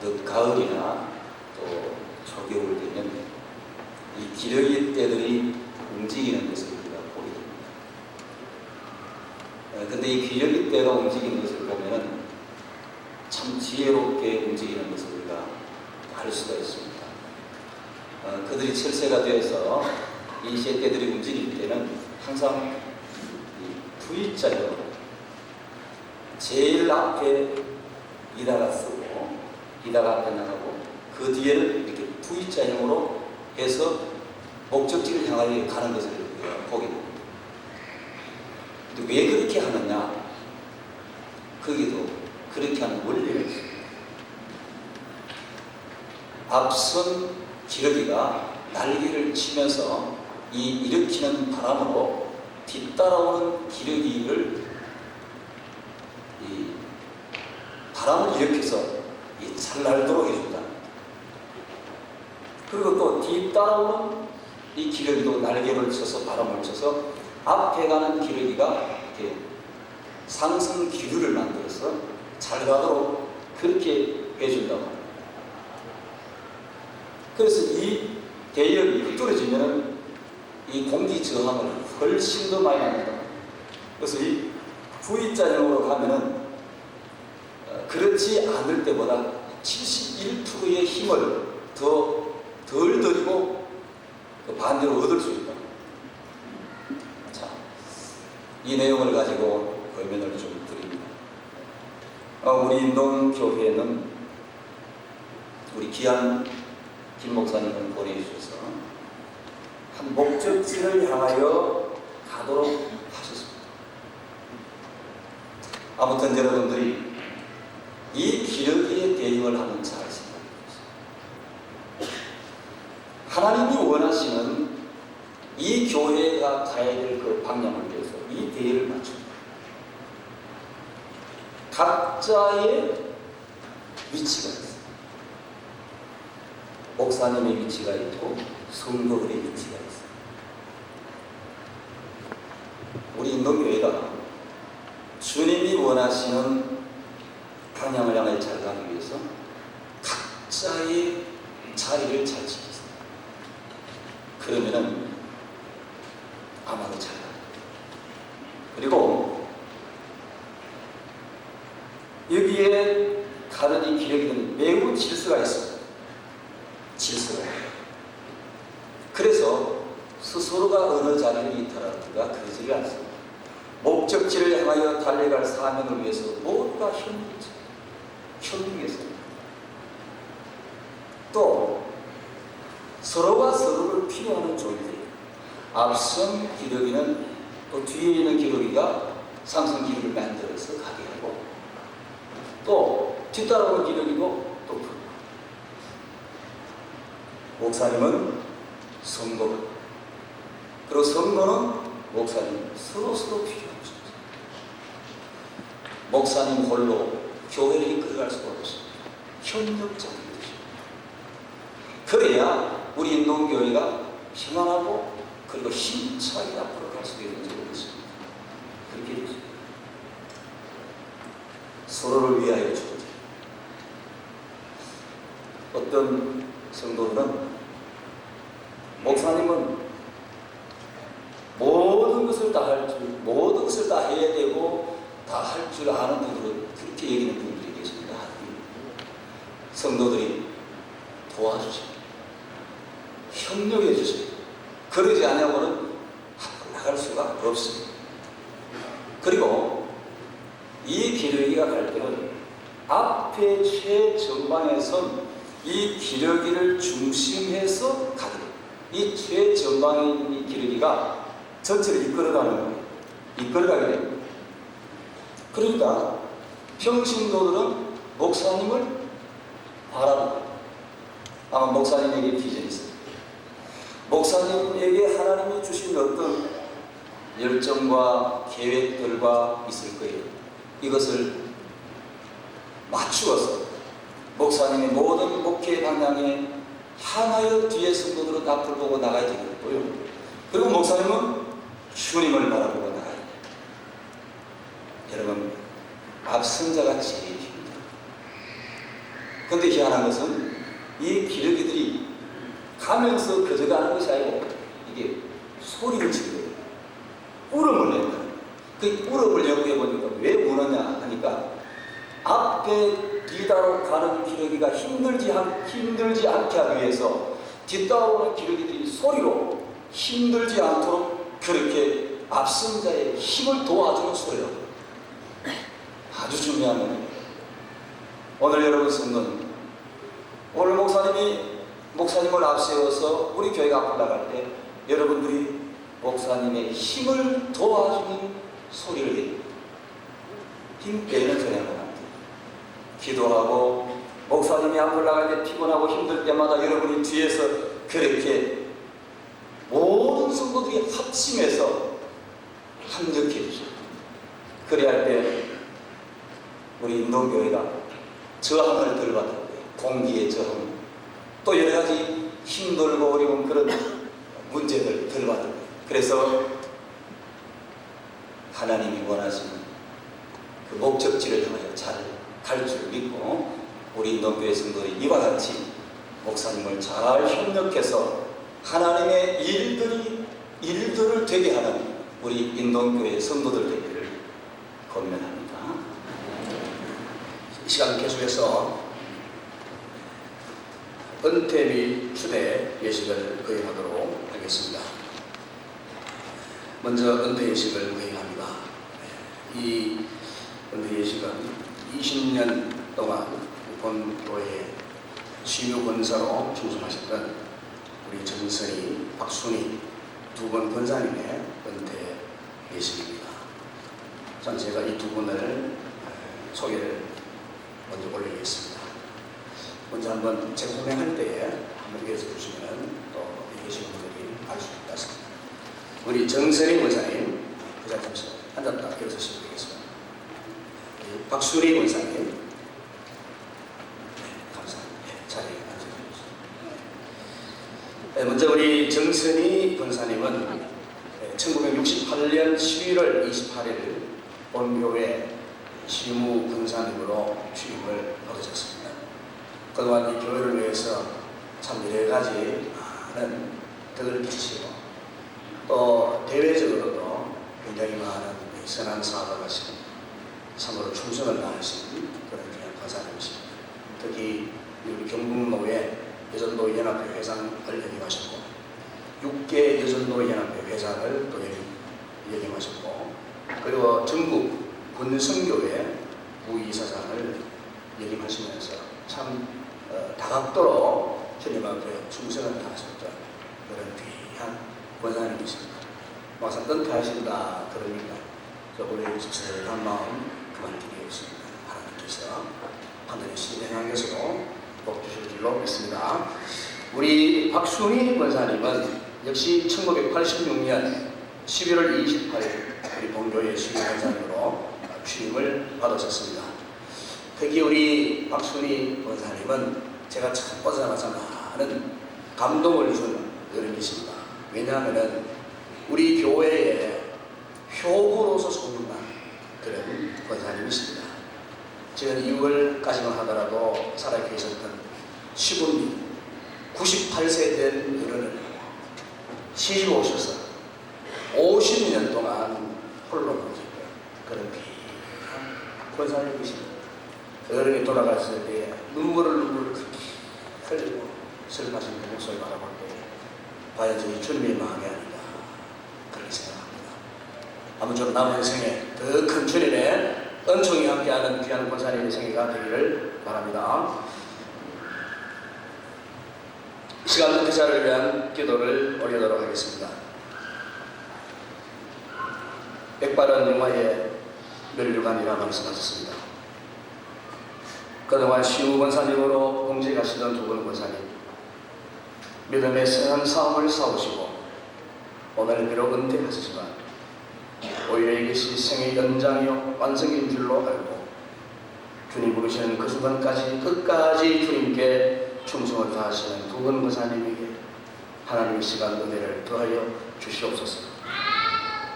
늦가을이나 또 초겨울 되면 이 기러기 떼들이 움직이는 것을 우리가 보게 됩니다. 근데 이 기러기 떼가 움직이는 것을 보면 참 지혜롭게 움직이는 것을 우리가 알 수가 있습니다. 그들이 철새가 되어서 이 새떼들이 움직일 때는 항상 V자로 제일 앞에 이다가 쓰고 이다가 앞에 나가고 그 뒤에는 이렇게 V자형으로 해서 목적지를 향하여 가는 것을 우리가 보게 됩니다. 근데 왜 그렇게 하느냐? 거기도 그렇게 하는 원리가 있습니다. 앞선 기러기가 날개를 치면서 이 일으키는 바람으로 뒤따라오는 기러기를 이 바람을 일으켜서 잘 날도록 해준다. 그리고 또 뒤따라오는 이 기러기도 날개를 쳐서 바람을 쳐서 앞에 가는 기러기가 이렇게 상승 기류를 만들어서 잘 가도록 그렇게 해준다고 합니다. 그래서 이 대열이 흩어지면은 이 공기 저항을 훨씬 더 많이 만든다. 그래서 이 V자형으로 가면은 그렇지 않을 때보다 71%의 힘을 덜 들이고 그 반대로 얻을 수 있다. 자, 이 내용을 가지고 설명을 좀 드립니다. 우리 인동교회는 우리 귀한 김 목사님을 보내주셔서 한 목적지를 향하여 가도록 하셨습니다. 아무튼 여러분들이 이 기러기의 대응을 하면 잘 생각해보세요. 하나님이 원하시는 이 교회가 가야 될 그 방향을 위해서 이 대의를 맞춥니다. 각자의 위치가 있어요. 목사님의 위치가 있고 성도들의 위치가 있어요. 우리 인동교회가 주님이 원하시는 방향을 향해 잘 가기 위해서 각자의 자리를 잘 지키세요. 그러면은 아마도 잘 가요. 그리고 여기에 가는 이 기러기는 매우 질서가 있습니다. 질서가. 그래서 스스로가 어느 자리를 이탈하든가 그러지를 않습니다. 목적지를 향하여 달려갈 사명을 위해서 모두가 협력했습니다. 또 서로가 서로를 필요하는 존재예요. 앞선 기러기는 또 뒤에 있는 기러기가 상승 기러기를 만들어서 가게 하고 또 뒤따라오는 기러기도 또 풀고 목사님은 성도 그리고 성도는 목사님 서로 필요한 존재. 목사님 홀로 교회를 이끌어갈 수가 없습니다. 협력자들이 되십니다. 그래야 우리 인동교회가 평안하고 그리고 힘차게 앞으로 갈 수 있는 적이 있습니다. 그렇게 되죠. 서로를 위하여 존재. 어떤 성도들은 목사님은 모든 것을 다 할 줄, 모든 것을 다 해야 되고 다 할 줄 아는 분들은 그렇게 얘기하는 분들이 계십니다. 성도들이 도와주십니다. 협력해 주십니다. 그러지 않으면은 앞으로 나갈 수가 없습니다. 그리고 이 기러기가 갈 때는 앞에 최전방에선 이 기러기를 중심해서 가게 됩니다. 이 최전방에 있는 이 기러기가 전체를 이끌어가는 거예요. 이끌어가게 됩니다. 그러니까 평신도들은 목사님을 바라보고 아마 목사님에게 비전이 있습니다. 목사님에게 하나님이 주신 어떤 열정과 계획들과 있을 거예요. 이것을 맞추어서 목사님의 모든 목회 방향에 향하여 뒤에 성도들은 앞을 보고 나가야 되겠고요. 그리고 목사님은 주님을 바라보고 나가야 돼요. 여러분, 앞선 자가 제일 힘들어요. 그런데 희한한 것은 이 기러기들이 가면서 그저 가는 것이 아니고 이게 소리를 지르는 거예요. 울음을 낸다. 그 울음을 연구해 보니까 왜 우느냐 하니까 앞에 뒤따라 가는 기러기가 힘들지 않게 하기 위해서 뒤따라오는 기러기들이 소리로 힘들지 않도록 그렇게 앞선 자의 힘을 도와주는 소리라고. 아주 중요한 거예요. 오늘 여러분 성도는 오늘 목사님이 목사님을 앞세워서 우리 교회가 앞으로 나갈 때 여러분들이 목사님의 힘을 도와주는 소리를 해요. 힘 빼는 전향을 합니다. 기도하고 목사님이 앞으로 나갈 때 피곤하고 힘들 때마다 여러분이 뒤에서 그렇게 모든 성도들이 합심해서 합력해 주셔요. 그래야 할 때 우리 인동교회가 저항을 덜 받는 거예요. 공기의 저항, 또 여러 가지 힘들고 어려운 그런 문제들 덜 받는 거예요. 그래서 하나님이 원하시는 그 목적지를 향하여 잘 갈 줄 믿고 우리 인동교회 성도들이 이와 같이 목사님을 잘 협력해서 하나님의 일들을 되게 하는 우리 인동교회 성도들 되기를 권면합니다. 이 시간 계속해서 은퇴 및 추대 예식을 거행하도록 하겠습니다. 먼저 은퇴 예식을 거행합니다. 이 은퇴 예식은 20년 동안 본 교회에 신유 권사로 충성하셨던 우리 정선희, 박순희 두 분 권사님의 은퇴 예식입니다. 전 제가 이 두 분을 소개를 먼저 올리겠습니다. 먼저 한번 제 소명할 때에 한번 이어서 주시면 또 여기 계신 분들이 알 수 있습니다. 우리 정선희 권사님, 그 자리에서 앉았다 일어서시면 되겠습니다. 박순희 권사님, 네, 감사합니다. 네, 자리에 앉으십시오. 먼저 우리 정선희 권사님은 1968년 11월 28일 본교회 시무 권사님으로 취임을 얻으셨습니다. 그동안 이 교회를 위해서 참 여러 가지 많은 덕을 끼치고 또 대외적으로도 굉장히 많은 선한 사업을 하시고 참으로 충성을 다하신 그런 귀한 권사님이십니다. 특히 우리 경북노회 여전도 연합회 회장을 역임하셨고 6개 여전도 연합회 회장을 또 역임하셨고 그리고 전국 권성교회 부이사장을 역임하시면서 참 다각도로 주님 앞에 충성을 다하셨던 그런 귀한 권사님이십니다. 막상 은퇴하신다 그러니까 우리 씁쓸한 마음 그만두겠습니다. 하나님께서 하늘의 신령한 것으로 복 주실 줄로 믿습니다. 우리 박순희 권사님은 역시 1986년 11월 28일 우리 본교회 신유 권사님으로 취임을 받으셨습니다. 특히 우리 박순희 권사님은 제가 참 보자마자 많은 감동을 준 그런 것입니다. 왜냐하면 우리 교회에 효부로서 소문난 그런 권사님이십니다. 지금 6월까지만 하더라도 살아계셨던 시부님 98세 된 어른을 시집 오셔서 50년 동안 홀로 모셨던 그런 귀한 권사님이십니다. 어른이 돌아갔을 때 눈물을 그렇게 흘리고 슬퍼하신 그 모습을 바라볼 때 과연 저희 주님의 마음이 아닌가 그렇게 생각합니다. 아무쪼록 남은 생에 더 큰 주님의 은총이 함께하는 귀한 권사님의 생애가 되기를 바랍니다. 이 시간 은퇴자를 위한 기도를 올리도록 하겠습니다. 백발은 영화의 면류관이라 말씀하셨습니다. 그동안 시우 권사님으로 공직하시던 두 분 권사님, 믿음의 선한 싸움을 싸우시고 오늘 비록 은퇴하시지만 오히려 이것이 생의 연장이요 완성인 줄로 알고 주님 부르시는 그 순간까지 끝까지 주님께 충성을 다하시는 두 분 권사님에게 하나님의 시간 은혜를 더하여 주시옵소서.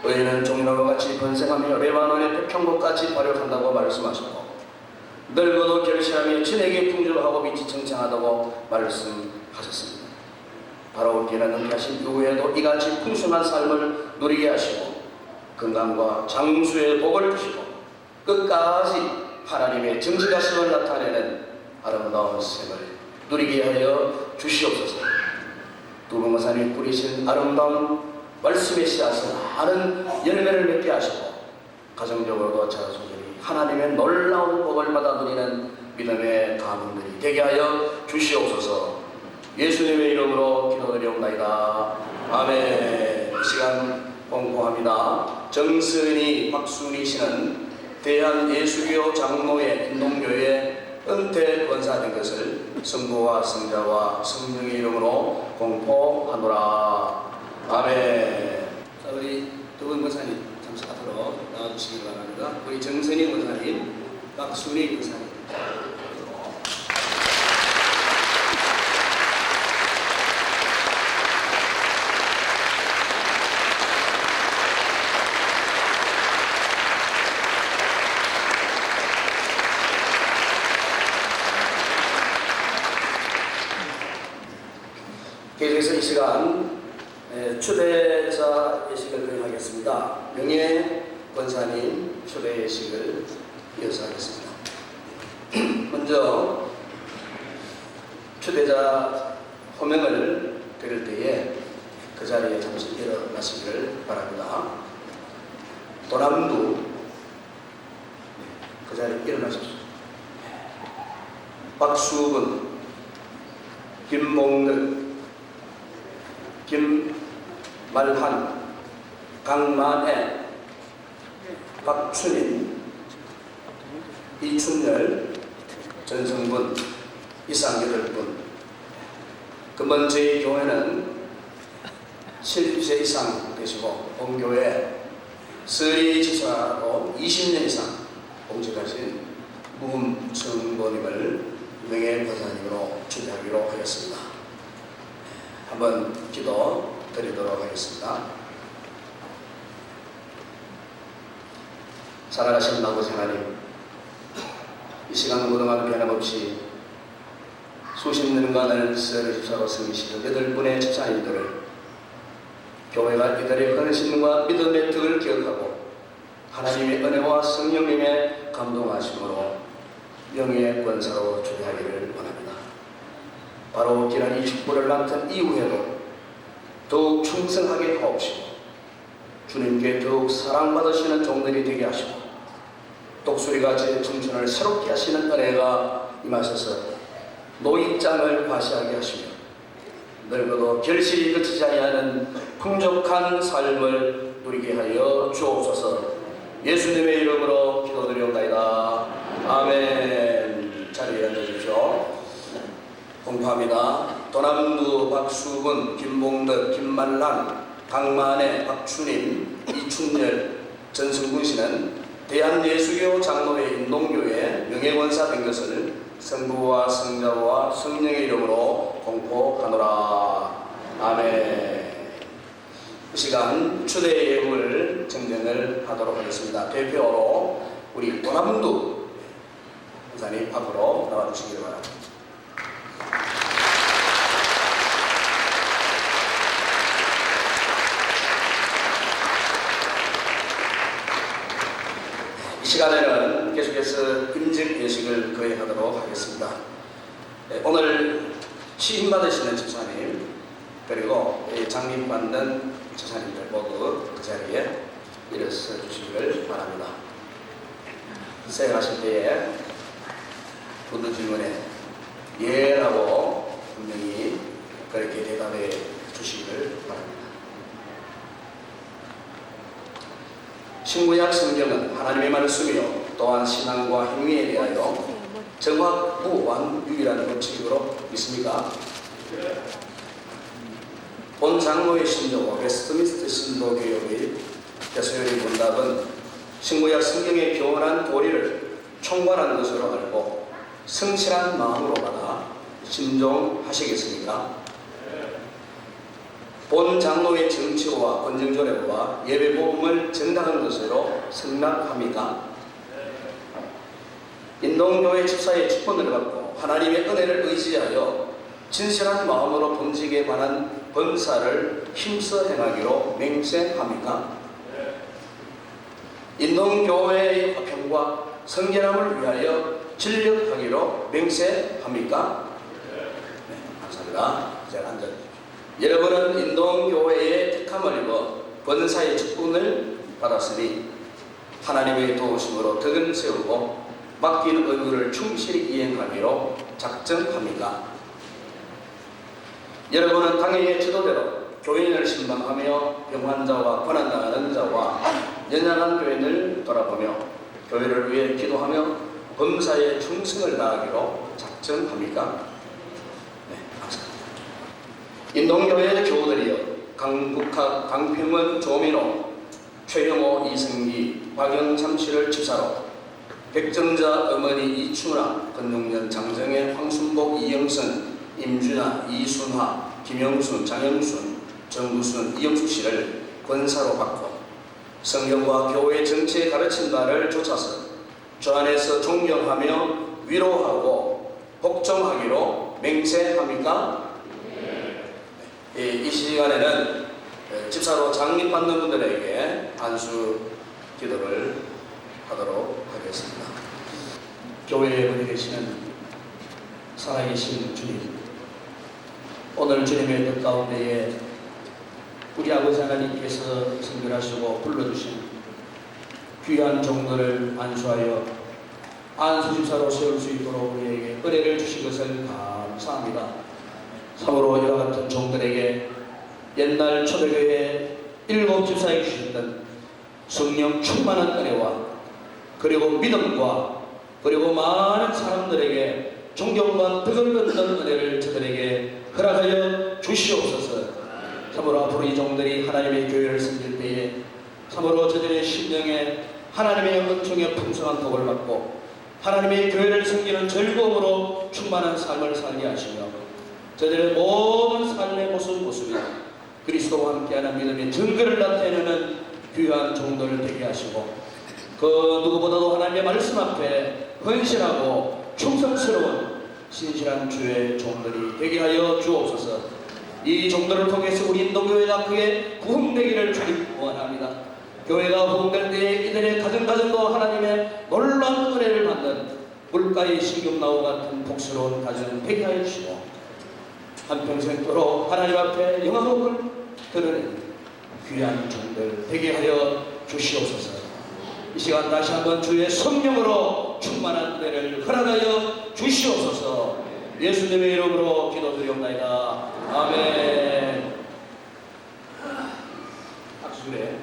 의인은 종려와 같이 번성하며 레바논의 태평곡같이 발효한다고 말씀하셨고 늙어도 결실하며 진에게 풍조하고 빛이 청청하다고 말씀하셨습니다. 바로 올게는 은퇴하신 이후에도 이같이 풍성한 삶을 누리게 하시고 건강과 장수의 복을 주시고 끝까지 하나님의 정직하심을 나타내는 아름다운 생을 누리게 하여 주시옵소서. 두 분 권사님이 뿌리신 아름다운 말씀의 씨앗은 많은 열매를 맺게 하시고 가정적으로도 자손들이 하나님의 놀라운 복을 받아 누리는 믿음의 가문들이 되게 하여 주시옵소서. 예수님의 이름으로 기도드리옵나이다. 아멘. 이 시간 공포합니다. 정선이 박순희 씨는 대한예수교 장로회 인동교회 은퇴 권사된 것을 성부와 성자와 성령의 이름으로 공포하노라. 아멘. 자, 우리 두 분 권사님 잠시 앞으로 나와주시기 바랍니다. 우리 정선이 권사님, 박순희 권사님. 계속해서 이 시간 초대자 예식을 거행하겠습니다. 명예 권사님 초대 예식을 이어서 하겠습니다. 먼저 초대자 호명을 드릴 때에 그 자리에 잠시 일어나시기를 바랍니다. 도남두 그 자리에 일어나십시오. 박수근, 김봉득, 김말한, 강만애, 박춘인, 이춘열, 전성분 이상 8분. 그러면 저희 교회는 70세 이상 되시고 본교회 서리지사로 20년 이상 공직하신 문성보님을 명예 권사님으로 초대하기로 하겠습니다. 한번 기도 드리도록 하겠습니다. 살아가신 아버지 하나님, 이 시간 그동안 변함없이 수십 년간을 서리집사로 섬기시던 8분의 집사님들을 교회가 이들의 헌신과 믿음의 뜻을 기억하고 하나님의 은혜와 성령님의 감동하심으로 명예 권사로 초대하기를 원합니다. 바로 지난 이 축복을 맡은 이후에도 더욱 충성하게 하옵시고 주님께 더욱 사랑받으시는 종들이 되게 하시고 독수리가 제 청춘을 새롭게 하시는 은혜가 임하셔서 노익장을 과시하게 하시며 늙어도 결실이 그치지 아니하는 풍족한 삶을 누리게 하여 주옵소서. 예수님의 이름으로 기도드리옵나이다. 아멘. 자리에 앉아주십시오. 공포합니다. 도남두, 박수근, 김봉덕, 김만란, 강만애, 박춘인, 이춘열, 전승군 씨는 대한예수교 장로회 인동교회 명예권사 된 것을 성부와 성자와 성령의 이름으로 공포하노라. 아멘. 이 시간 초대 예물 증정을 하도록 하겠습니다. 대표로 우리 도남두 권사님 앞으로 나와주시기 바랍니다. 이 시간에는 계속해서 임직 예식을 거행하도록 하겠습니다. 오늘 취임받으시는 집사님 그리고 장립받는 집사님들 모두 그 자리에 일어서 주시기를 바랍니다. 생각하실 때에 묻는 질문에 예라고 분명히 그렇게 대답해 주시기를 바랍니다. 신구약 성경은 하나님의 말씀이요 또한 신앙과 행위에 대하여 정확무완유일한 법칙으로 믿습니까? 본 장로의 신조와 웨스트민스터 신도교역의 개소연의 문답은 신구약 성경의 교훈한 도리를 총괄한 것으로 알고 성실한 마음으로 받아 신종하시겠습니까? 본 장로의 정치와 권정조례와 예배복음을 정당한 것으로 승낙합니까? 인동교회 집사의 축복을 받고 하나님의 은혜를 의지하여 진실한 마음으로 본직에 관한 번사를 힘써 행하기로 맹세합니까? 인동교회의 화평과 성결함을 위하여 진력하기로 맹세합니까? 네, 감사합니다. 이제 앉아주십시오. 여러분은 인동교회의 택함을 입어 권사의 축복을 받았으니 하나님의 도우심으로 덕을 세우고 맡긴 의무를 충실히 이행하기로 작정합니까? 여러분은 당회의 지도대로 교인을 신방하며 병환자와 고난당하는 자와 연약한 교인을 돌아보며 교회를 위해 기도하며 범사에 충성을 다하기로 작정합니까? 네, 감사합니다. 인동교회 교우들이여 강국학, 강평원, 조민호, 최영호, 이승기, 박영삼씨를 집사로 백정자 어머니 이춘아, 건용년 장정혜, 황순복, 이영선, 임준아, 이순화, 김영순, 장영순, 정구순, 이영숙 씨를 권사로 받고 성경과 교회 정치의 가르친 바를 좇아서 주 안에서 존경하며 위로하고 복종하기로 맹세합니까? 이 시간에는 집사로 장립받는 분들에게 안수 기도를 하도록 하겠습니다. 교회에 거기 계시는 살아계신 주님, 오늘 주님의 뜻 가운데에 우리 아버지 하나님께서 선별하시고 불러주신 귀한 종들을 안수하여 안수집사로 세울 수 있도록 우리에게 은혜를 주신 것을 감사합니다. 참으로 이와 같은 종들에게 옛날 초대교회 7 집사에 주셨던 성령 충만한 은혜와 그리고 믿음과 그리고 많은 사람들에게 존경과 덕을 얻는 은혜를 저들에게 허락하여 주시옵소서. 참으로 앞으로 이 종들이 하나님의 교회를 섬길 때에 참으로 저들의 심령에 하나님의 은총의 풍성한 복을 받고 하나님의 교회를 섬기는 즐거움으로 충만한 삶을 살게 하시며 저들의 모든 삶의 모습이 그리스도와 함께하는 믿음의 증거를 나타내는 귀한 종들을 되게 하시고 그 누구보다도 하나님의 말씀 앞에 헌신하고 충성스러운 신실한 주의 종들이 되게 하여 주옵소서. 이 종들을 통해서 우리 인도교회가 그의 구원되기를 주님 원합니다. 교회가 구원될 때에 이들의 가정도 하나님의 놀라운 은혜를 받는 물가의 식용나무 같은 복스러운 가정 되게 하여 주시고 한평생도록 하나님 앞에 영광을 드러내는 귀한 종들 되게 하여 주시옵소서. 이 시간 다시 한번 주의 성령으로 충만한 은혜를 허락하여 주시옵소서. 예수님의 이름으로 기도드리옵나이다. 아멘. 박수래.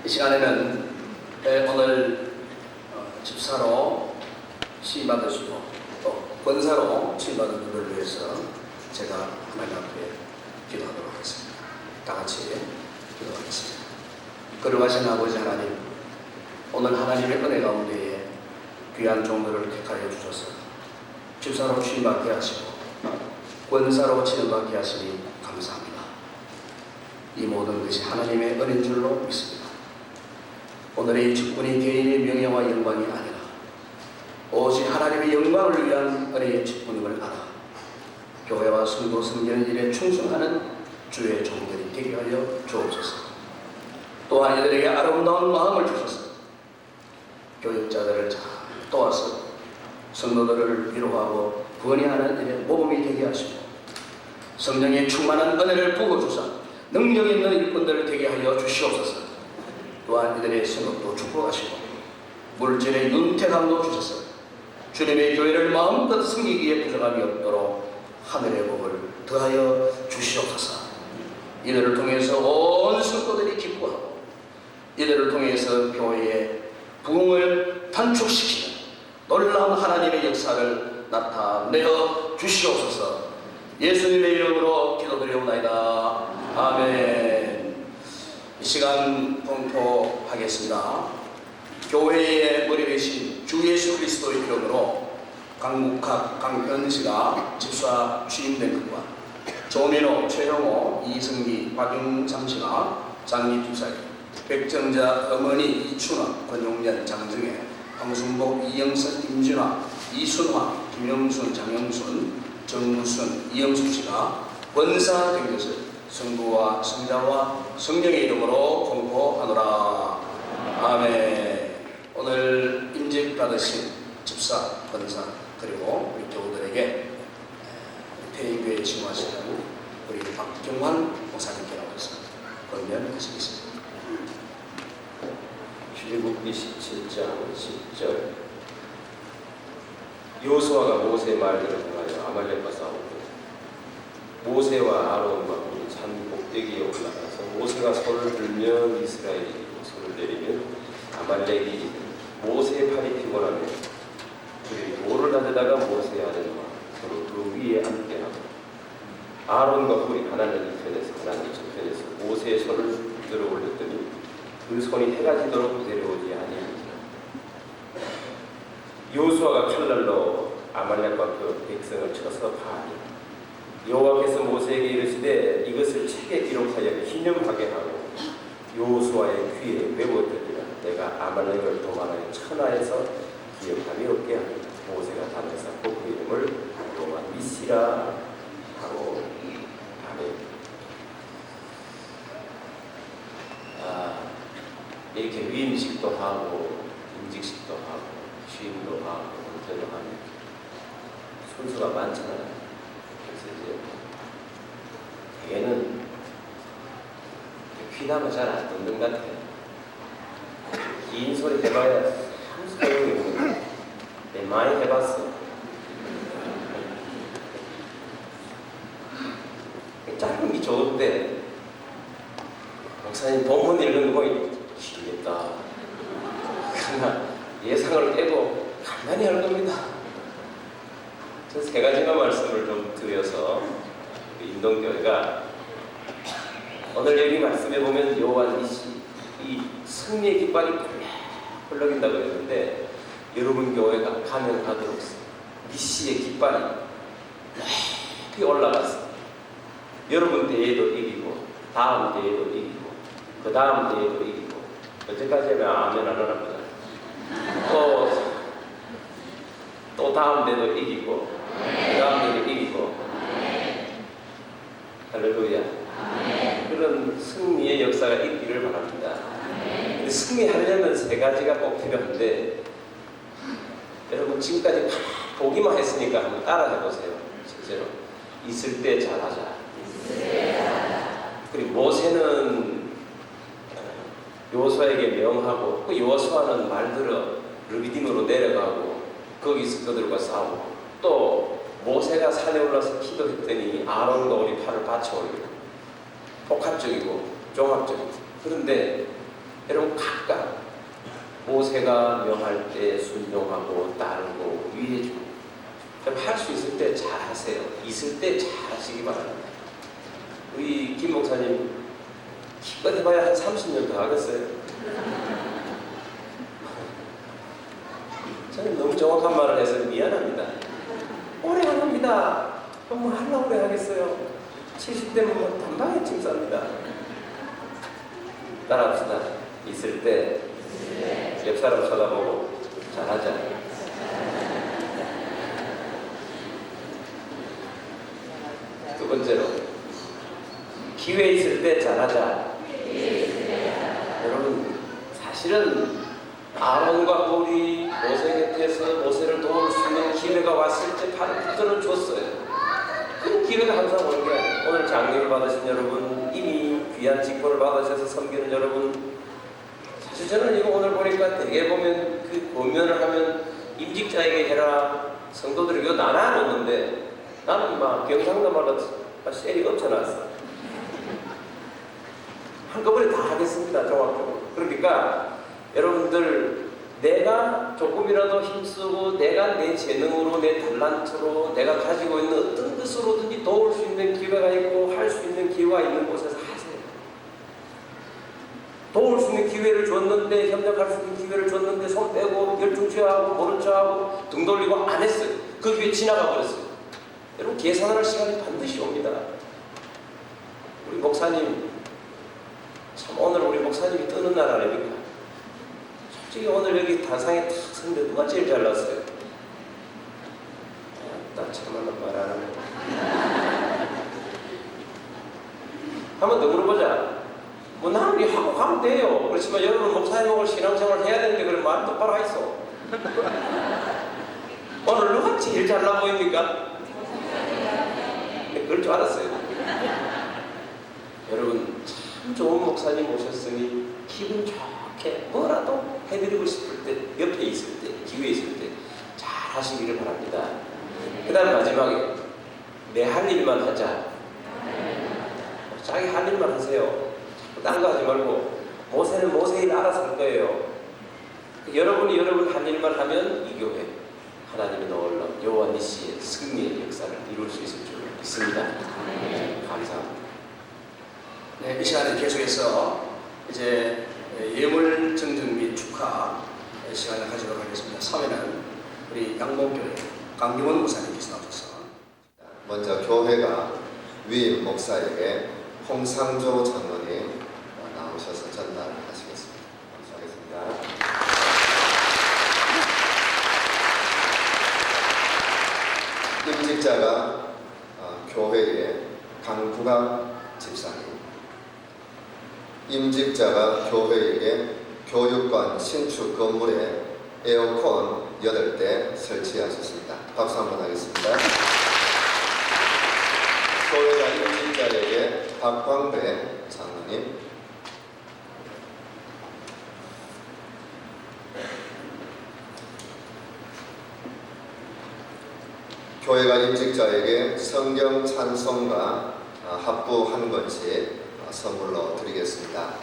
이 시간에는 오늘 집사로 시임받으시고 또 권사로 시임받은 분들을 위해서 제가 하나님 앞에 기도하도록 하겠습니다. 다 같이 기도하겠습니다. 거룩하신 아버지 하나님, 오늘 하나님의 은혜 가운데에 귀한 종들을 택하여 주셔서 집사로 취임받게 하시고 권사로 취임받게 하시니 감사합니다. 이 모든 것이 하나님의 은혜인 줄로 믿습니다. 오늘의 이 직분이 개인의 명예와 영광이 아니라 오직 하나님의 영광을 위한 은혜의 직분임을 알아 교회와 성도 섬기는 일에 충성하는 주의 종들이 되게 하여 주옵소서. 또한 이들에게 아름다운 마음을 주셔서 교육자들을 잘 도와서 성도들을 위로하고 구원하는 일에 모범이 되게 하시고 성령의 충만한 은혜를 부어주사 능력 있는 일꾼들을 되게 하여 주시옵소서. 또한 이들의 생업도 축복하시고 물질의 윤택함도 주셔서 주님의 교회를 마음껏 섬기기에 부족함이 없도록 하늘의 복을 더하여 주시옵소서. 이들을 통해서 온 성도들이 기뻐하고 이들을 통해서 교회의 부흥을 단축시키는 놀라운 하나님의 역사를 나타내어 주시옵소서. 예수님의 이름으로 기도드리옵나이다. 아멘. 이 시간 봉포하겠습니다. 교회의 머리 대신 주 예수 그리스도의 이름으로 강국학 강현씨가 집사 취임된 것과 조민호, 최영호, 이승기, 박영삼씨가 장립집사님, 백정자 어머니 이춘아, 권용년, 장정혜, 황순복, 이영선, 임준아, 이순화, 김영순, 장영순, 정무순, 이영숙씨가 권사된 것을 성부와 성자와 성령의 이름으로 공포하노라. 아멘. 오늘 임직 받으신 집사, 권사 그리고 우리 교우들에게 태인교회에 증거하시는 우리 박종환 목사님께 나와서 권면하시겠습니다. 출애굽기 17장 10절 여호수아가 모세의 말대로 행하여 아말렉과 싸우고 모세와 아론과 그 산 꼭대기에 올라가서 모세가 손을 들면 이스라엘이 손을 내리면 아말렉이 모세의 팔이 피곤하며 그들이 돌을 가져다가 모세의 아들과 서로 그 위에 앉게 하고 아론과 홀이 하나님 이편에서 하나님 저편에서 모세의 손을 들어 올렸더니 그 손이 해가 지도록 내려오지 아니하니라. 여호수아가 칼날로 아말렉과 그 백성을 쳐서 파하니 여호와께서 모세에게 이르시되 이것을 책에 기록하여 기념하게 하고 여호수아의 귀에 외워드리라. 내가 아말렉을 도망하여 천하에서 기억함이 없게 하니 모세가 단을 쌓고 그 이름을 여호와 니시라 하고 아멘. 이렇게 위임식도 하고 임직식도 하고 취임도 하고 은퇴도 하는 순서가 많잖아요. 그래서 이제 대개는 귀담아 잘 안 듣는 것 같아요. 긴 소리 해봐야 아무 소용이 없는 거예요. 많이 해봤어. 짧은 게 좋은데 목사님 본문 읽는 거 길겠다. 그러나 예상을 깨고 간단히 할 겁니다. 저 세 가지만 말씀을 좀 드려서 인동교회가 오늘 여기 말씀해 보면 여호와 니시 이 승리의 깃발이 펄럭인다고 했는데 여러분 교회가 가면 가도록 니시의 깃발이 높이 올라갔어. 여러분 대회도 이기고 다음 대회도 이기고 그 다음 대회도 이기고 언제까지 하면 아멘 안 하나 보자. 또 다음 대회도 이기고 그 다음 대회도 이기고 할렐루야. 그런 승리의 역사가 있기를 바랍니다. 근데 승리하려면 세 가지가 꼭 필요한데 여러분 지금까지 보기만 했으니까 한번 따라해 보세요. 실제로 있을 때 잘하자. 그리고 모세는 여호수아에게 명하고 그 여호수아는 말들어 르비딤으로 내려가고 거기서 그들과 싸우고 또 모세가 산에 올라서 기도했더니 아론과 우리 팔을 받쳐 올리고 복합적이고 종합적이고 그런데 여러분 각각 모세가 명할 때 순종하고 따르고 위해주고 할 수 있을 때 잘하세요. 있을 때 잘하시기 바랍니다. 우리 김 목사님 기껏 해봐야 한 30년 더 하겠어요. 저는 너무 정확한 말을 해서 미안합니다. 오래 안 합니다. 뭐 하려고 오래 하겠어요. 70대면 뭐 단방에 침 쌉니다. 따라합시다. 있을 때 옆 사람 쳐다보고 잘하자. 두 번째로 기회 있을 때 잘하자. 여러분 사실은 아론과 홀이 모세 곁에서 모세를 도울 수 있는 기회가 왔을 때 바로 붙들어 줬어요. 그 기회가 항상 오는 게 오늘 장려를 받으신 여러분, 이미 귀한 직분을 받으셔서 섬기는 여러분, 사실 저는 이거 오늘 보니까 되게 보면 그 권면을 하면 임직자에게 해라, 성도들이 이거 나눠놓는데 나는 막 경상도말로 셀이 없쳐놨어. 한꺼번에 다 하겠습니다. 종합적으로. 그러니까 여러분들 내가 조금이라도 힘쓰고 내가 내 재능으로 내 달란트로 내가 가지고 있는 어떤 것으로든지 도울 수 있는 기회가 있고 할 수 있는 기회가 있는 곳에서 하세요. 도울 수 있는 기회를 줬는데 협력할 수 있는 기회를 줬는데 손 빼고 열중치하고 모른 척하고 등 돌리고 안 했어요. 그 기회 지나가 버렸어요. 여러분 계산할 시간이 반드시 옵니다. 우리 목사님 참 오늘 우리 목사님이 뜨는 날 아닙니까? 솔직히 오늘 여기 단상에 탁 섰는데 누가 제일 잘났어요? 나 참말로 말 안 하네. 한번 더 물어보자. 뭐 나는 하고 가면 돼요. 그렇지만 여러분 목사님하고 신앙생활 해야 되는데 그럼 말 똑바로 하이소. 오늘 누가 제일 잘나 보입니까? 그럴 줄 알았어요. 여러분 참 좋은 목사님 오셨으니 기분 좋게 뭐라도 해드리고 싶을 때, 옆에 있을 때, 기회에 있을 때 잘 하시기를 바랍니다. 그 다음 마지막에 내 할 일만 하자. 자기 할 일만 하세요. 자꾸 딴 거 하지 말고. 모세는 모세 일 알아서 할 거예요. 여러분이 여러분 할 일만 하면 이 교회 하나님의 놀라운 여호와 니시의 승리의 역사를 이룰 수 있을 줄 믿습니다. 감사합니다. 네, 이 시간에 계속해서 이제 예물 증증 및 축하 시간을 가지도록 하겠습니다. 사회는 우리 양봉교회 강경원 목사님께서 나오셔서 먼저 교회가 위임 목사에게 홍상조 장로님 나오셔서 전달하시겠습니다. 감사하겠습니다. 임직자가 교회의 강국암 집사님, 임직자가 교회에게 교육관 신축 건물에 에어컨 8대 설치하셨습니다. 박수 한번 하겠습니다. 교회가 임직자에게 박광배 장로님, 교회가 임직자에게 성경 찬송가 합부 한 권씩 선물로 드리겠습니다.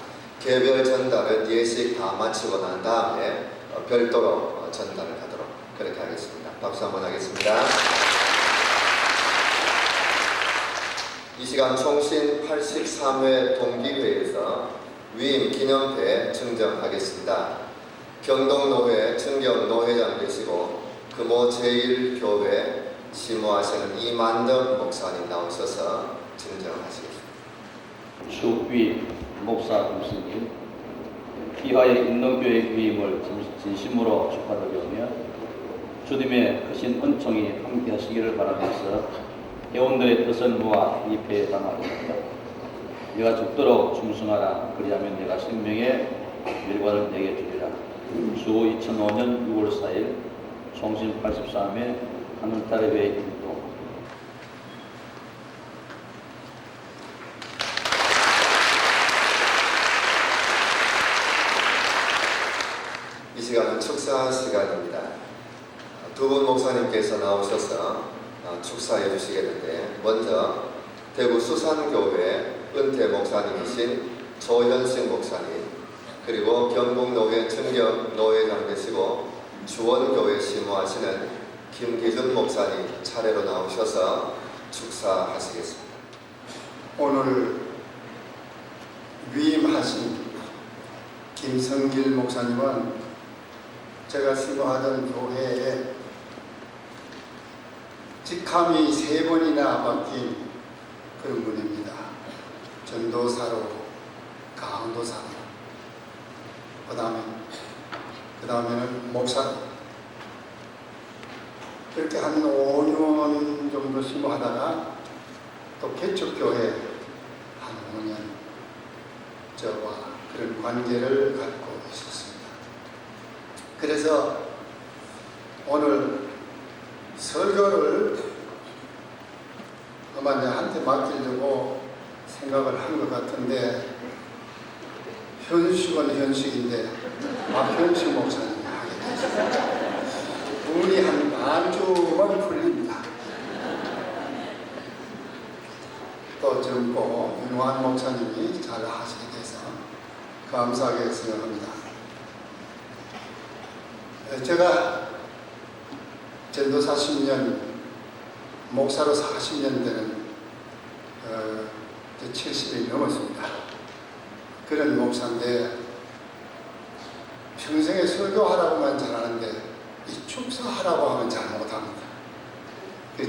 개별 전달은 예식 다 마치고 난 다음에 별도로 전달을 하도록 그렇게 하겠습니다. 박수 한번 하겠습니다. 이 시간 총신 83회 동기회에서 위임 기념패 증정하겠습니다. 경동노회 증경노회장 되시고 금호 제1교회 시무하시는 이만덕 목사님 나오셔서 증정하시겠습니다. 주위 목사 동생님, 귀하의 인도교회 위임을 진심으로 축하드리며 주님의 크신 은총이 함께하시기를 바라면서 회원들의 뜻을 모아 이 패에 담아드립니다. 내가 죽도록 충성하라. 그리하면 내가 생명의 밀관을 내게 주리라. 주 2005년 6월 4일 총신 83회 하늘달의 회의 인도. 이 시간은 축사 시간입니다. 두 분 목사님께서 나오셔서 축사해 주시겠는데, 먼저 대구 수산교회 은퇴 목사님이신 조현식 목사님, 그리고 경북노회 증경노회장 되시고 주원교회 시무하시는 김기준 목사님 차례로 나오셔서 축사하시겠습니다. 오늘 위임하신 김성길 목사님은 제가 신고하던 교회에 직함이 3번이나 바뀐 그런 분입니다. 전도사로, 강도사로, 그 다음에는 목사로. 그렇게 한 5년 정도 신고하다가 또 개척교회 한 5년 저와 그런 관계를 갖고 있었습니다. 그래서 오늘 설교를 아마 내한테 맡기려고 생각을 한 것 같은데, 현식은 현식인데 박현식 목사님이 하게 됐습니다. 문이 한 반주만 풀립니다. 또 젊고 유능한 목사님이 잘 하시게 돼서 감사하게 생각합니다. 제가 전도 40년, 목사로 40년 되는 70이 넘었습니다. 그런 목사인데 평생에 설교하라고만 잘하는데 이 축사하라고 하면 잘 못합니다.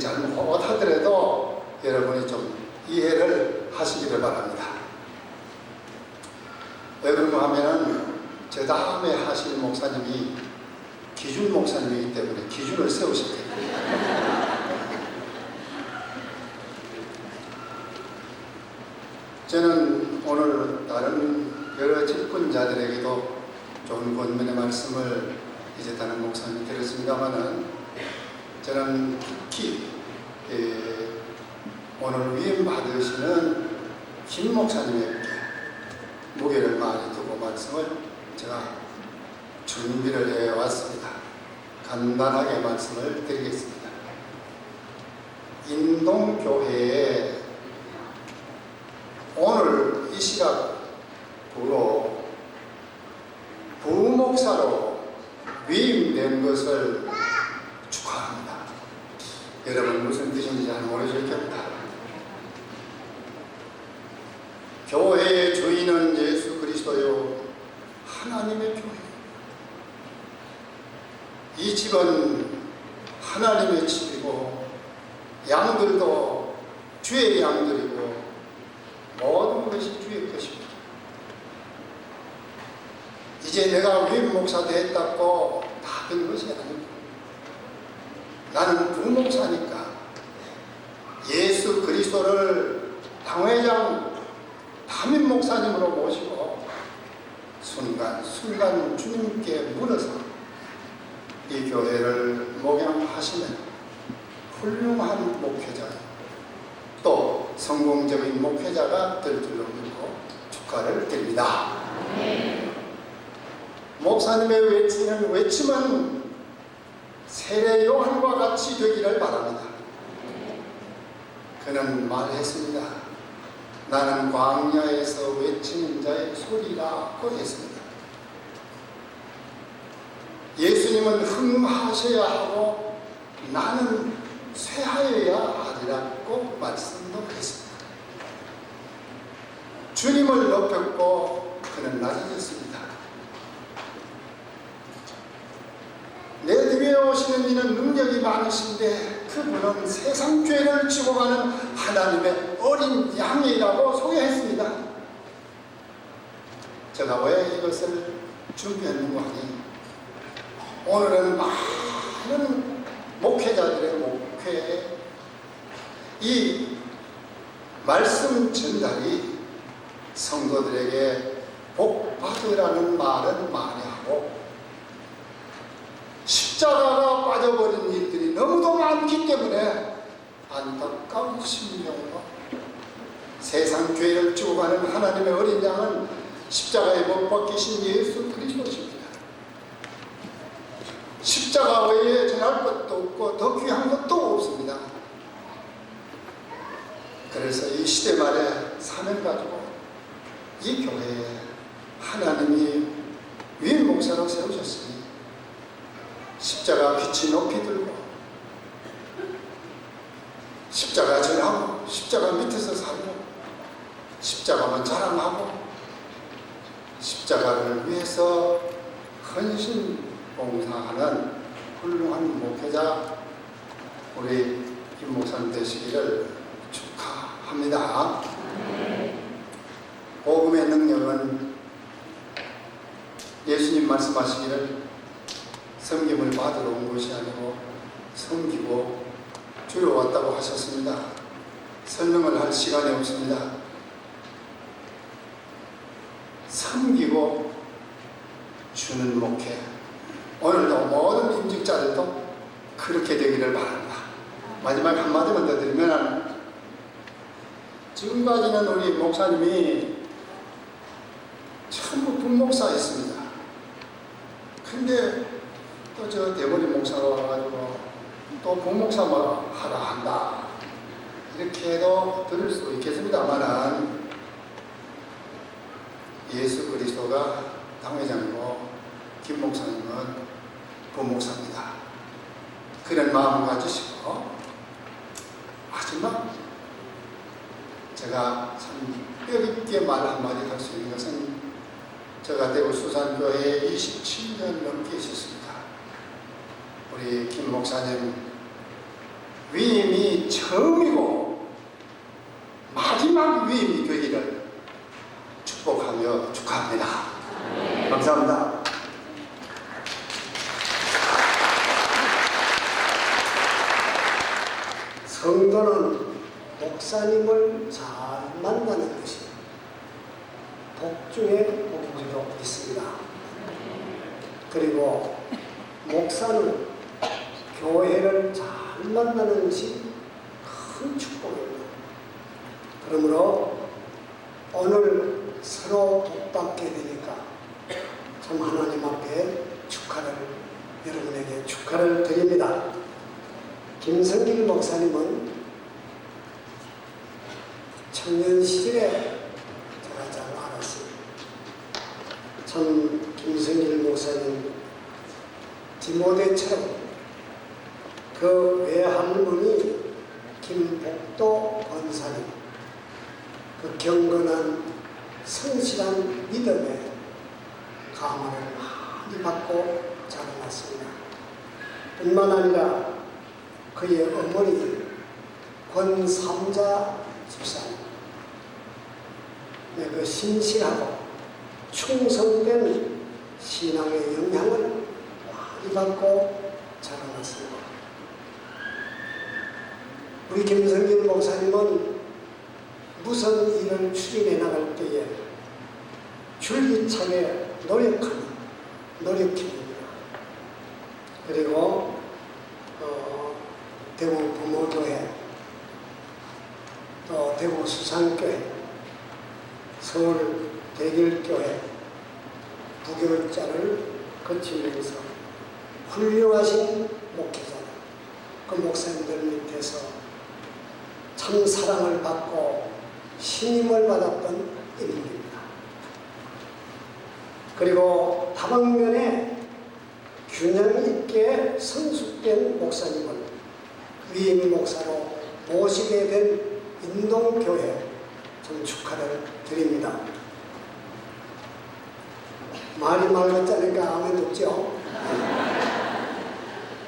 잘 못하더라도 여러분이 좀 이해를 하시기를 바랍니다. 왜 그런가 하면은 제 다음에 하실 목사님이 기준 목사님이기 때문에 기준을 세우실 겁니다. 저는 오늘 다른 여러 직분자들에게도 좋은 권면의 말씀을 이제 다른 목사님 들었습니다만은, 저는 특히 오늘 위임 받으시는 김 목사님에게 무게를 많이 두고 말씀을 제가 준비를 해왔습니다. 간단하게 말씀을 드리겠습니다. 인동교회에 오늘 이 시각으로 부목사로 위임된 것을 축하합니다. 여러분 무슨 뜻인지 잘 모르실 겁니다. 교회의 주인은 예수 그리스도요 하나님의 교회. 이 집은 하나님의 집이고 양들도 주의 양들이고 모든 것이 주의 것입니다. 이제 내가 위임 목사 됐다고 다 된 것이 아닙니다. 나는 부목사니까 예수 그리스도를 당회장 담임 목사님으로 모시고 순간순간 주님께 물어서 이 교회를 목양하시는 훌륭한 목회자 또 성공적인 목회자가 될 줄로 믿고 축하를 드립니다. 목사님의 외침은 세례 요한과 같이 되기를 바랍니다. 그는 말했습니다. 나는 광야에서 외치는 자의 소리라고 했습니다. 예수님은 흥하셔야 하고 나는 쇠하여야 하리라고 말씀도 했습니다. 주님을 높였고 그는 낮아졌습니다. 내 뒤에 오시는 이는 능력이 많으신데 그분은 세상 죄를 지고 가는 하나님의 어린 양이라고 소개했습니다. 제가 왜 이것을 준비했는가 하니 오늘은 많은 목회자들의 목회에 이 말씀 전달이 성도들에게 복 받으라는 말은 많이 하고 십자가가 빠져버린 일들이 너무도 많기 때문에 안타까운 심령으로 세상 죄를 지고 가는 하나님의 어린 양은 십자가에 못 박히신 예수 그리스도십니다. 십자가 외에 전할 것도 없고 더 귀한 것도 없습니다. 그래서 이 시대 말에 사명 가지고 이 교회에 하나님이 위임 목사로 세우셨으니 십자가 빛이 높이 들고 십자가 전하고 십자가 밑에서 살고 십자가만 자랑하고 십자가를 위해서 헌신 봉사하는 훌륭한 목회자 우리 김 목사님 되시기를 축하합니다. 복음의 능력은 예수님 말씀하시기를 섬김을 받으러 온 것이 아니고 섬기고 주러 왔다고 하셨습니다. 설명을 할 시간이 없습니다. 섬기고 주는 목회 오늘도 모든 임직자들도 그렇게 되기를 바랍니다. 마지막 한마디만 더 드리면 지금까지는 우리 목사님이 전부 분목사였습니다. 근데 또 저 대머리 목사가 와가지고 또 부목사 뭐 하라 한다 이렇게도 들을 수 있겠습니다만은 예수 그리스도가 당회장이고 김 목사님은 부목사입니다. 그런 마음을 가지시고 마지막 제가 참 뼈깊게 말 한마디 할 수 있는 것은 제가 대구 수산교회에 27년 넘게 있었습니다. 우리 김 목사님 위임이 처음이고 마지막 위임이 되기를 축복하며 축하합니다. 감사합니다. 성도는 목사님을 잘 만나는 것이 복 중에 복이라고 있습니다. 그리고 목사는 교회를 잘 만나는 것이 큰 축복입니다. 그러므로 오늘 서로 복받게 되니까 참 하나님 앞에 여러분에게 축하를 드립니다. 김성길 목사님은 청년 시절에 제가 잘 알았습니다. 참 김성길 목사님 디모데처럼 그 외할머니 김복도 권사님 그 경건한 성실한 믿음에 감화를 많이 받고 자라났습니다. 뿐만 아니라 그의 어머니 권삼자 집사님 그 신실하고 충성된 신앙의 영향을 많이 받고 자라났습니다. 우리 김성길 목사님은 무슨 일을 추진해 나갈 때에 줄기차게 노력입니다. 그리고 대구 부모교회, 또 대구 수산교회, 서울 대길교회 부교육자를 거치면서 훌륭하신 목회자들, 그 목사님들 밑에서 참 사랑을 받고 신임을 받았던 인물입니다. 그리고 다방면에 균형 있게 성숙된 목사님을 위임 목사로 모시게 된 인동교회 참 축하를 드립니다. 말이 맑았자니까 아멘 듣죠?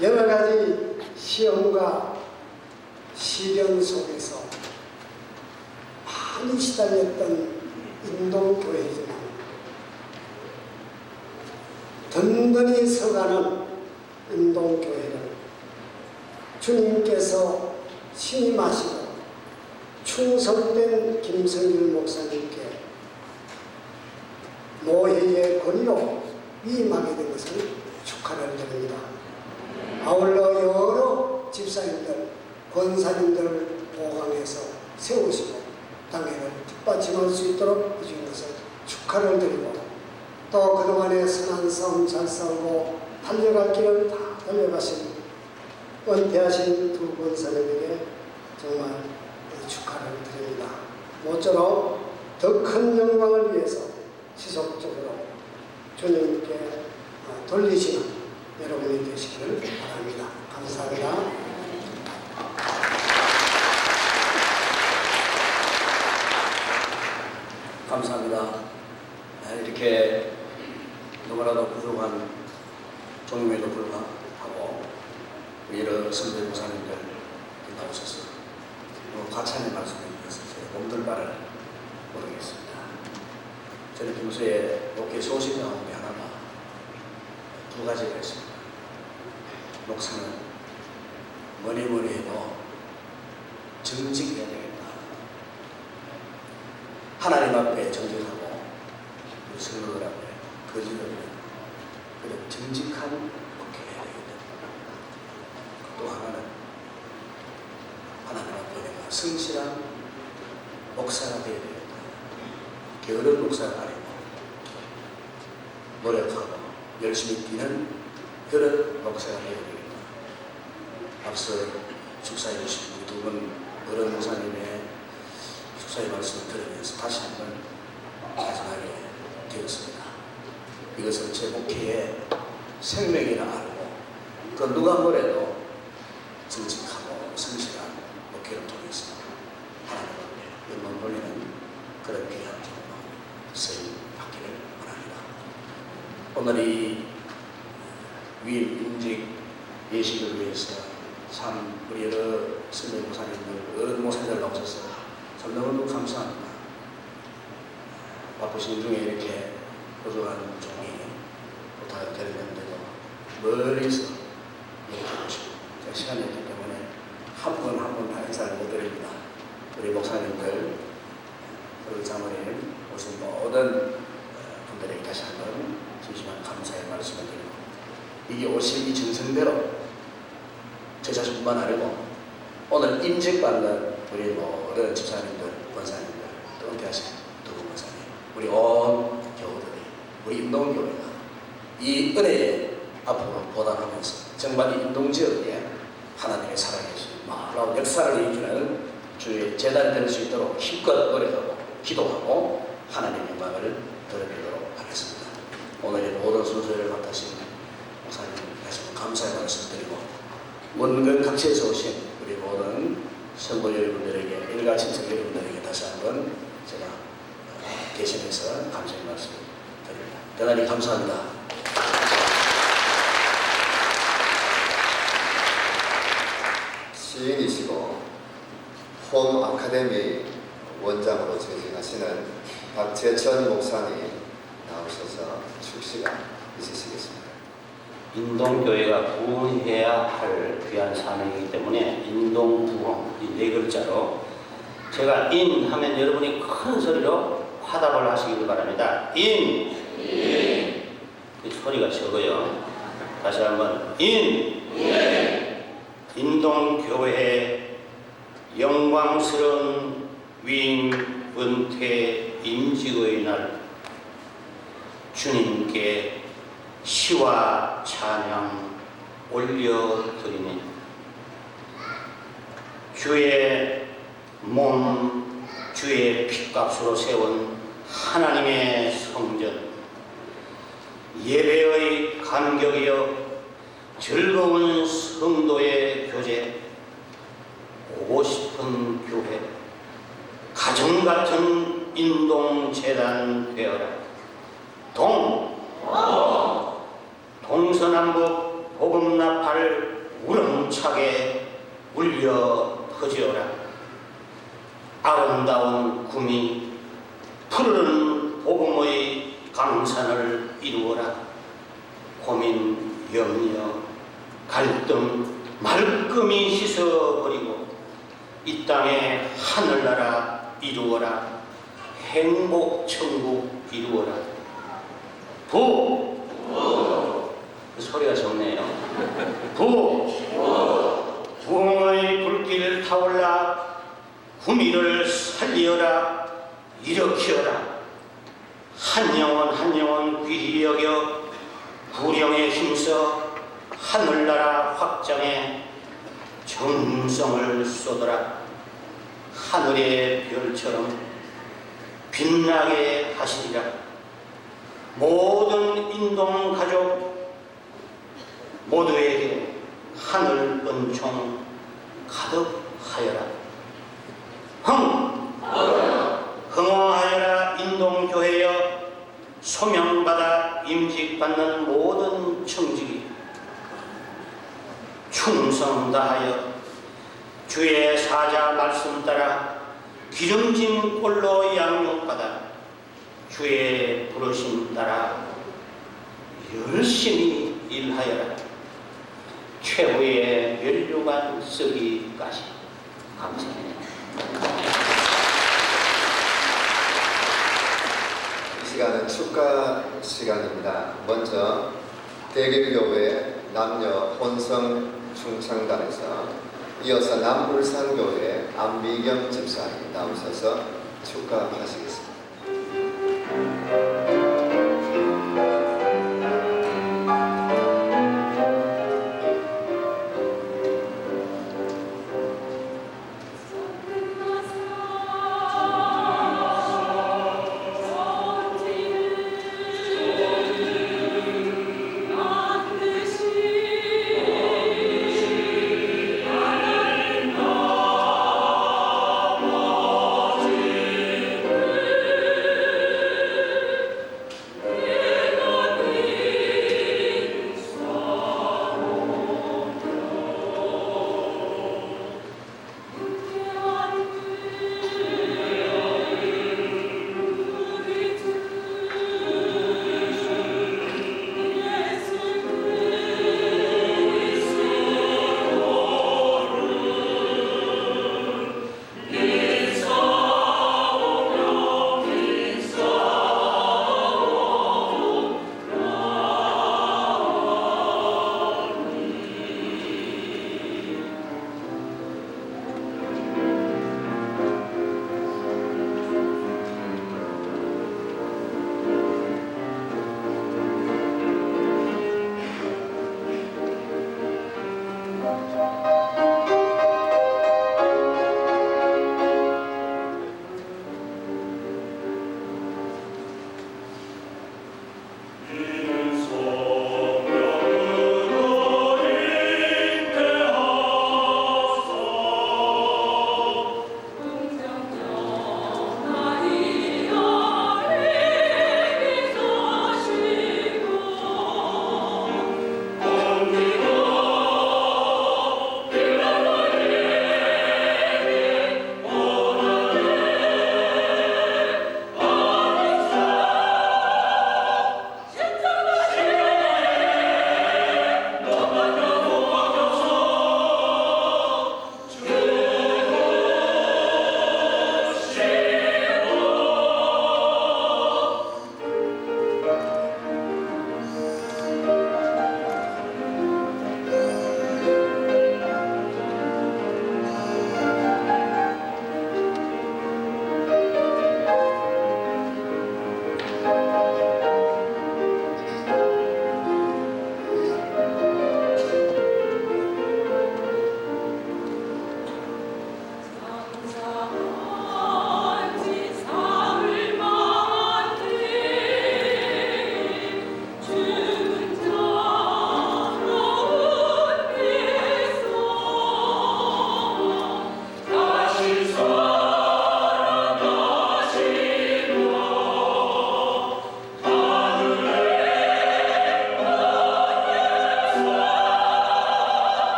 여러 가지 시험과 시련 속에서 많이 시달렸던 인동교회지만 든든히 서가는 인동교회를 주님께서 신임하시고 충성된 김성길 목사님께 노회의 권위로 위임하게 된 것을 축하를 드립니다. 아울러 여러 집사님들, 권사님들을 보강해서 세우시고 당회를 뒷받침할 수 있도록 해주신 것을 축하를 드리고 또 그동안에 선한 싸움 잘 싸우고 달려갈 길을 다 달려가신 은퇴하신 두 권사님에게 정말 축하를 드립니다. 모쪼록 더 큰 영광을 위해서 지속적으로 주님께 돌리시는 여러분이 되시기를 바랍니다. 감사합니다. 감사합니다. 이렇게 너무나도 부족한 종임에도 불구하고 여러 선배 목사님들 나오셔서 과찬의 말씀해 주셔서 제가 몸둘 바를 모르겠습니다. 저는 평소에 목회 소신 가운데 하나가 두 가지가 있습니다. 목사는 뭐니 해도 정직해야 되겠다. 하나님 앞에 정직하고 우리 성도들하고 거짓을 그래 정직한 목회해야 되겠다. 또 하나는 하나님 앞에 내가 성실한 목사가 되어야 되겠다. 게으른 목사가 아니고 노력하고 열심히 뛰는 그런 목사가 되어야 되겠다. 앞서 축사해 주신 우리 두 분 어른 목사님의 축사의 말씀을 들으면서 다시 한번 다짐하게 되었습니다. 이것은 제 목회의 생명이라 알고 그 누가 뭐래도 정직하고 성실한 목회를 통해서 하나님 앞에 영광 돌리는 그런 귀한 종으로 쓰임 받기를 원합니다. 오늘 이 위임 임직 예식을 위해서 참 우리 여러 선배 목사님들 어른 목사님들 나오셔서 참 너무 감사합니다. 바쁘신 중에 이렇게 부족한 종이 부탁을 드렸는데도 멀리서 이렇게 오시고 제가 시간이 없기 때문에 한 분 한 분 다 인사를 못 드립니다. 우리 목사님들 그리고 자모님 오신 모든 분들에게 다시 한번 진심한 감사의 말씀을 드리고 이게 오실 이 정성대로 제 자신뿐만 아니고 오늘 임직받는 우리 모든 집사님들, 권사님들 또 은퇴하신 두 우리 온 교우들이, 우리 인동교회가 이 은혜에 앞으로 보답하면서 정말 이 인동지역에 하나님의 살아계신 놀라운 역사를 이루는 주의 제단이 될 수 있도록 힘껏 노력하고 기도하고 하나님의 영광을 드리도록 하겠습니다. 오늘 이 모든 순서를 맡으신 목사님 다시 한번 감사의 말씀드리고 원근 각지에서 오신 우리 모든 성도 여러분들에게 일가 친척 여러분들에게 다시 한번 제가 계시면서 감사의 말씀 드립니다. 대단히 감사합니다. 시인이시고 홈 아카데미 원장으로 재직하시는 박재천 목사님 나오셔서 축시가 있으시겠습니다. 인동교회가 부흥해야 할 귀한 사명이기 때문에 인동부흥 이 네 글자로 제가 인 하면 여러분이 큰 소리로 화답을 하시길 바랍니다. 인! 그 소리가 적어요. 다시 한번 인! 인동교회의 영광스러운 위임 은퇴 임직의 날 주님께 시와 찬양 올려드리니 주의 몸, 주의 핏값으로 세운 하나님의 성전 예배의 감격이여 즐거운 성도의 교제 오고 싶은 교회 가정같은 인동재단 되어라. 동서남북 복음나팔 우렁차게 울려 퍼지어라. 아름다운 구미 푸르른 복음의 강산을 이루어라. 고민, 염려, 갈등 말끔히 씻어버리고 이 땅에 하늘나라 이루어라. 행복천국 이루어라. 그 소리가 좋네요. 부흥의 불길 타올라. 구미를 살리어라. 일으키어라. 한 영혼 귀히 여겨 구령에 힘써 하늘나라 확장에 정성을 쏟아라. 하늘의 별처럼 빛나게 하시리라. 모든 인동 가족 모두에게 하늘 은총 가득하여라. 흥황하여라. 인동교회여 소명받아 임직받는 모든 청직이 충성 다하여 주의 사자 말씀 따라 기름진 꼴로 양육받아 주의 부르심 따라 열심히 일하여라. 최후의 면류관 쓰기까지. 감사합니다. 이 시간은 축가 시간입니다. 먼저 대길교회 남녀 혼성 충창단에서 이어서 남울산교회 안미경 집사님 나오셔서 축가하시겠습니다.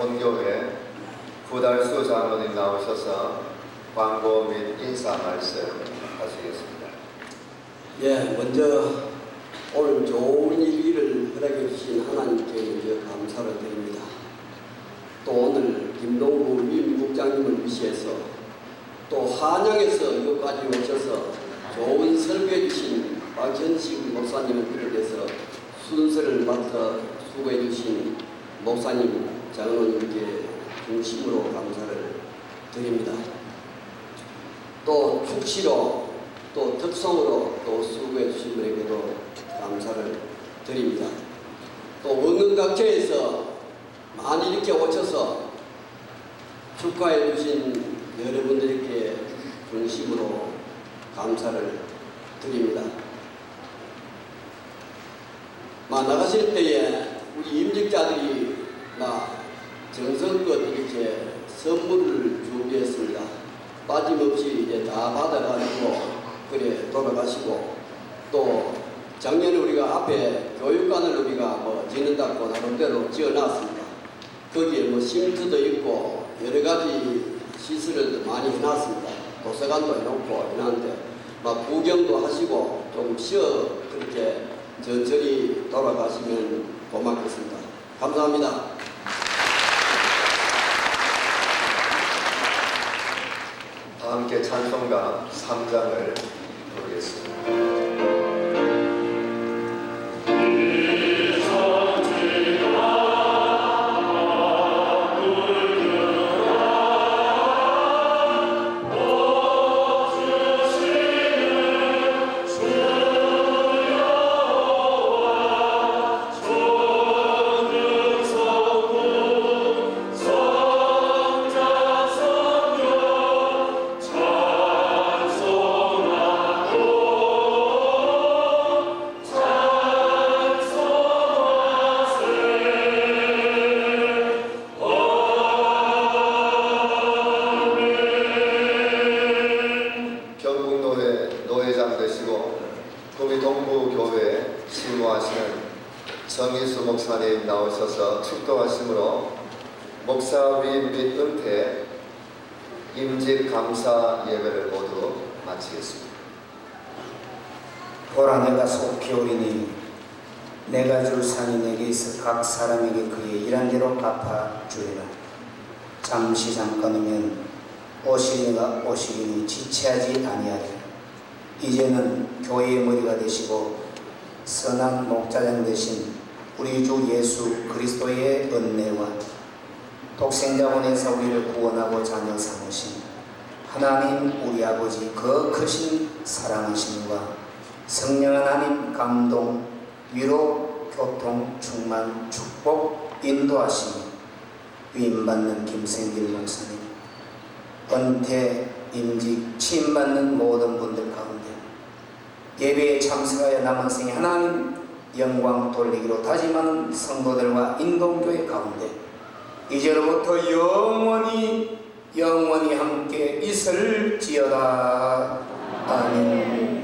본교회 구달수 장로님 나오셔서 광고 및 인사 말씀 하시겠습니다. 예, 먼저 오늘 좋은 일기를 허락해 주신 하나님께 먼저 감사를 드립니다. 또 오늘 김동구 위임국장님을 위시해서 또 한양에서 이곳까지 오셔서 좋은 설교해 주신 박현식 목사님을 비롯해서 순서를 맡아 수고해 주신 목사님, 장로님께 중심으로 감사를 드립니다. 또 축시로 또 특성으로 또 수고해 주신 분에게도 감사를 드립니다. 또 원근각처에서 많이 이렇게 오셔서 축하해 주신 여러분들께 중심으로 감사를 드립니다. 나가실 때에 우리 임직자들이 정성껏 이렇게 선물을 준비했습니다. 빠짐없이 이제 다 받아가지고 그래 돌아가시고, 또 작년에 우리가 앞에 교육관을 우리가 짓는다고 나름대로 지어놨습니다. 거기에 쉼터도 있고 여러 가지 시설을 많이 해놨습니다. 도서관도 해놓고 해놨는데 구경도 하시고 좀 쉬어 그렇게 천천히 돌아가시면 고맙겠습니다. 감사합니다. 함께 찬송가 3장을 부르겠습니다. 노회장 되시고 구미 동부교회 실무하시는 정희수 목사님 나오셔서 축도하심으로 목사 위임 및 은퇴 임직 감사 예배를 모두 마치겠습니다. 보라, 내가 속히 오리니 내가 줄 상이 내게 있어 각 사람에게 그의 일한 대로 갚아주리라. 잠시 잠깐이면 오시리니 지체하지 아니하리라. 이제는 교회의 머리가 되시고 선한 목자장 되신 우리 주 예수 그리스도의 은혜와 독생자원에서 우리를 구원하고 자녀 삼으신 하나님 우리 아버지 그 크신 사랑하심과 성령 하나님 감동, 위로, 교통, 충만, 축복, 인도하심이 위임받는 김생길 목사님, 은퇴, 임직, 취임받는 모든 분들 가운데 예배에 참석하여 남은 생에 하나님 영광 돌리기로 다짐하는 성도들과 인동교회 가운데 이제로부터 영원히 함께 있을지어다. 아멘.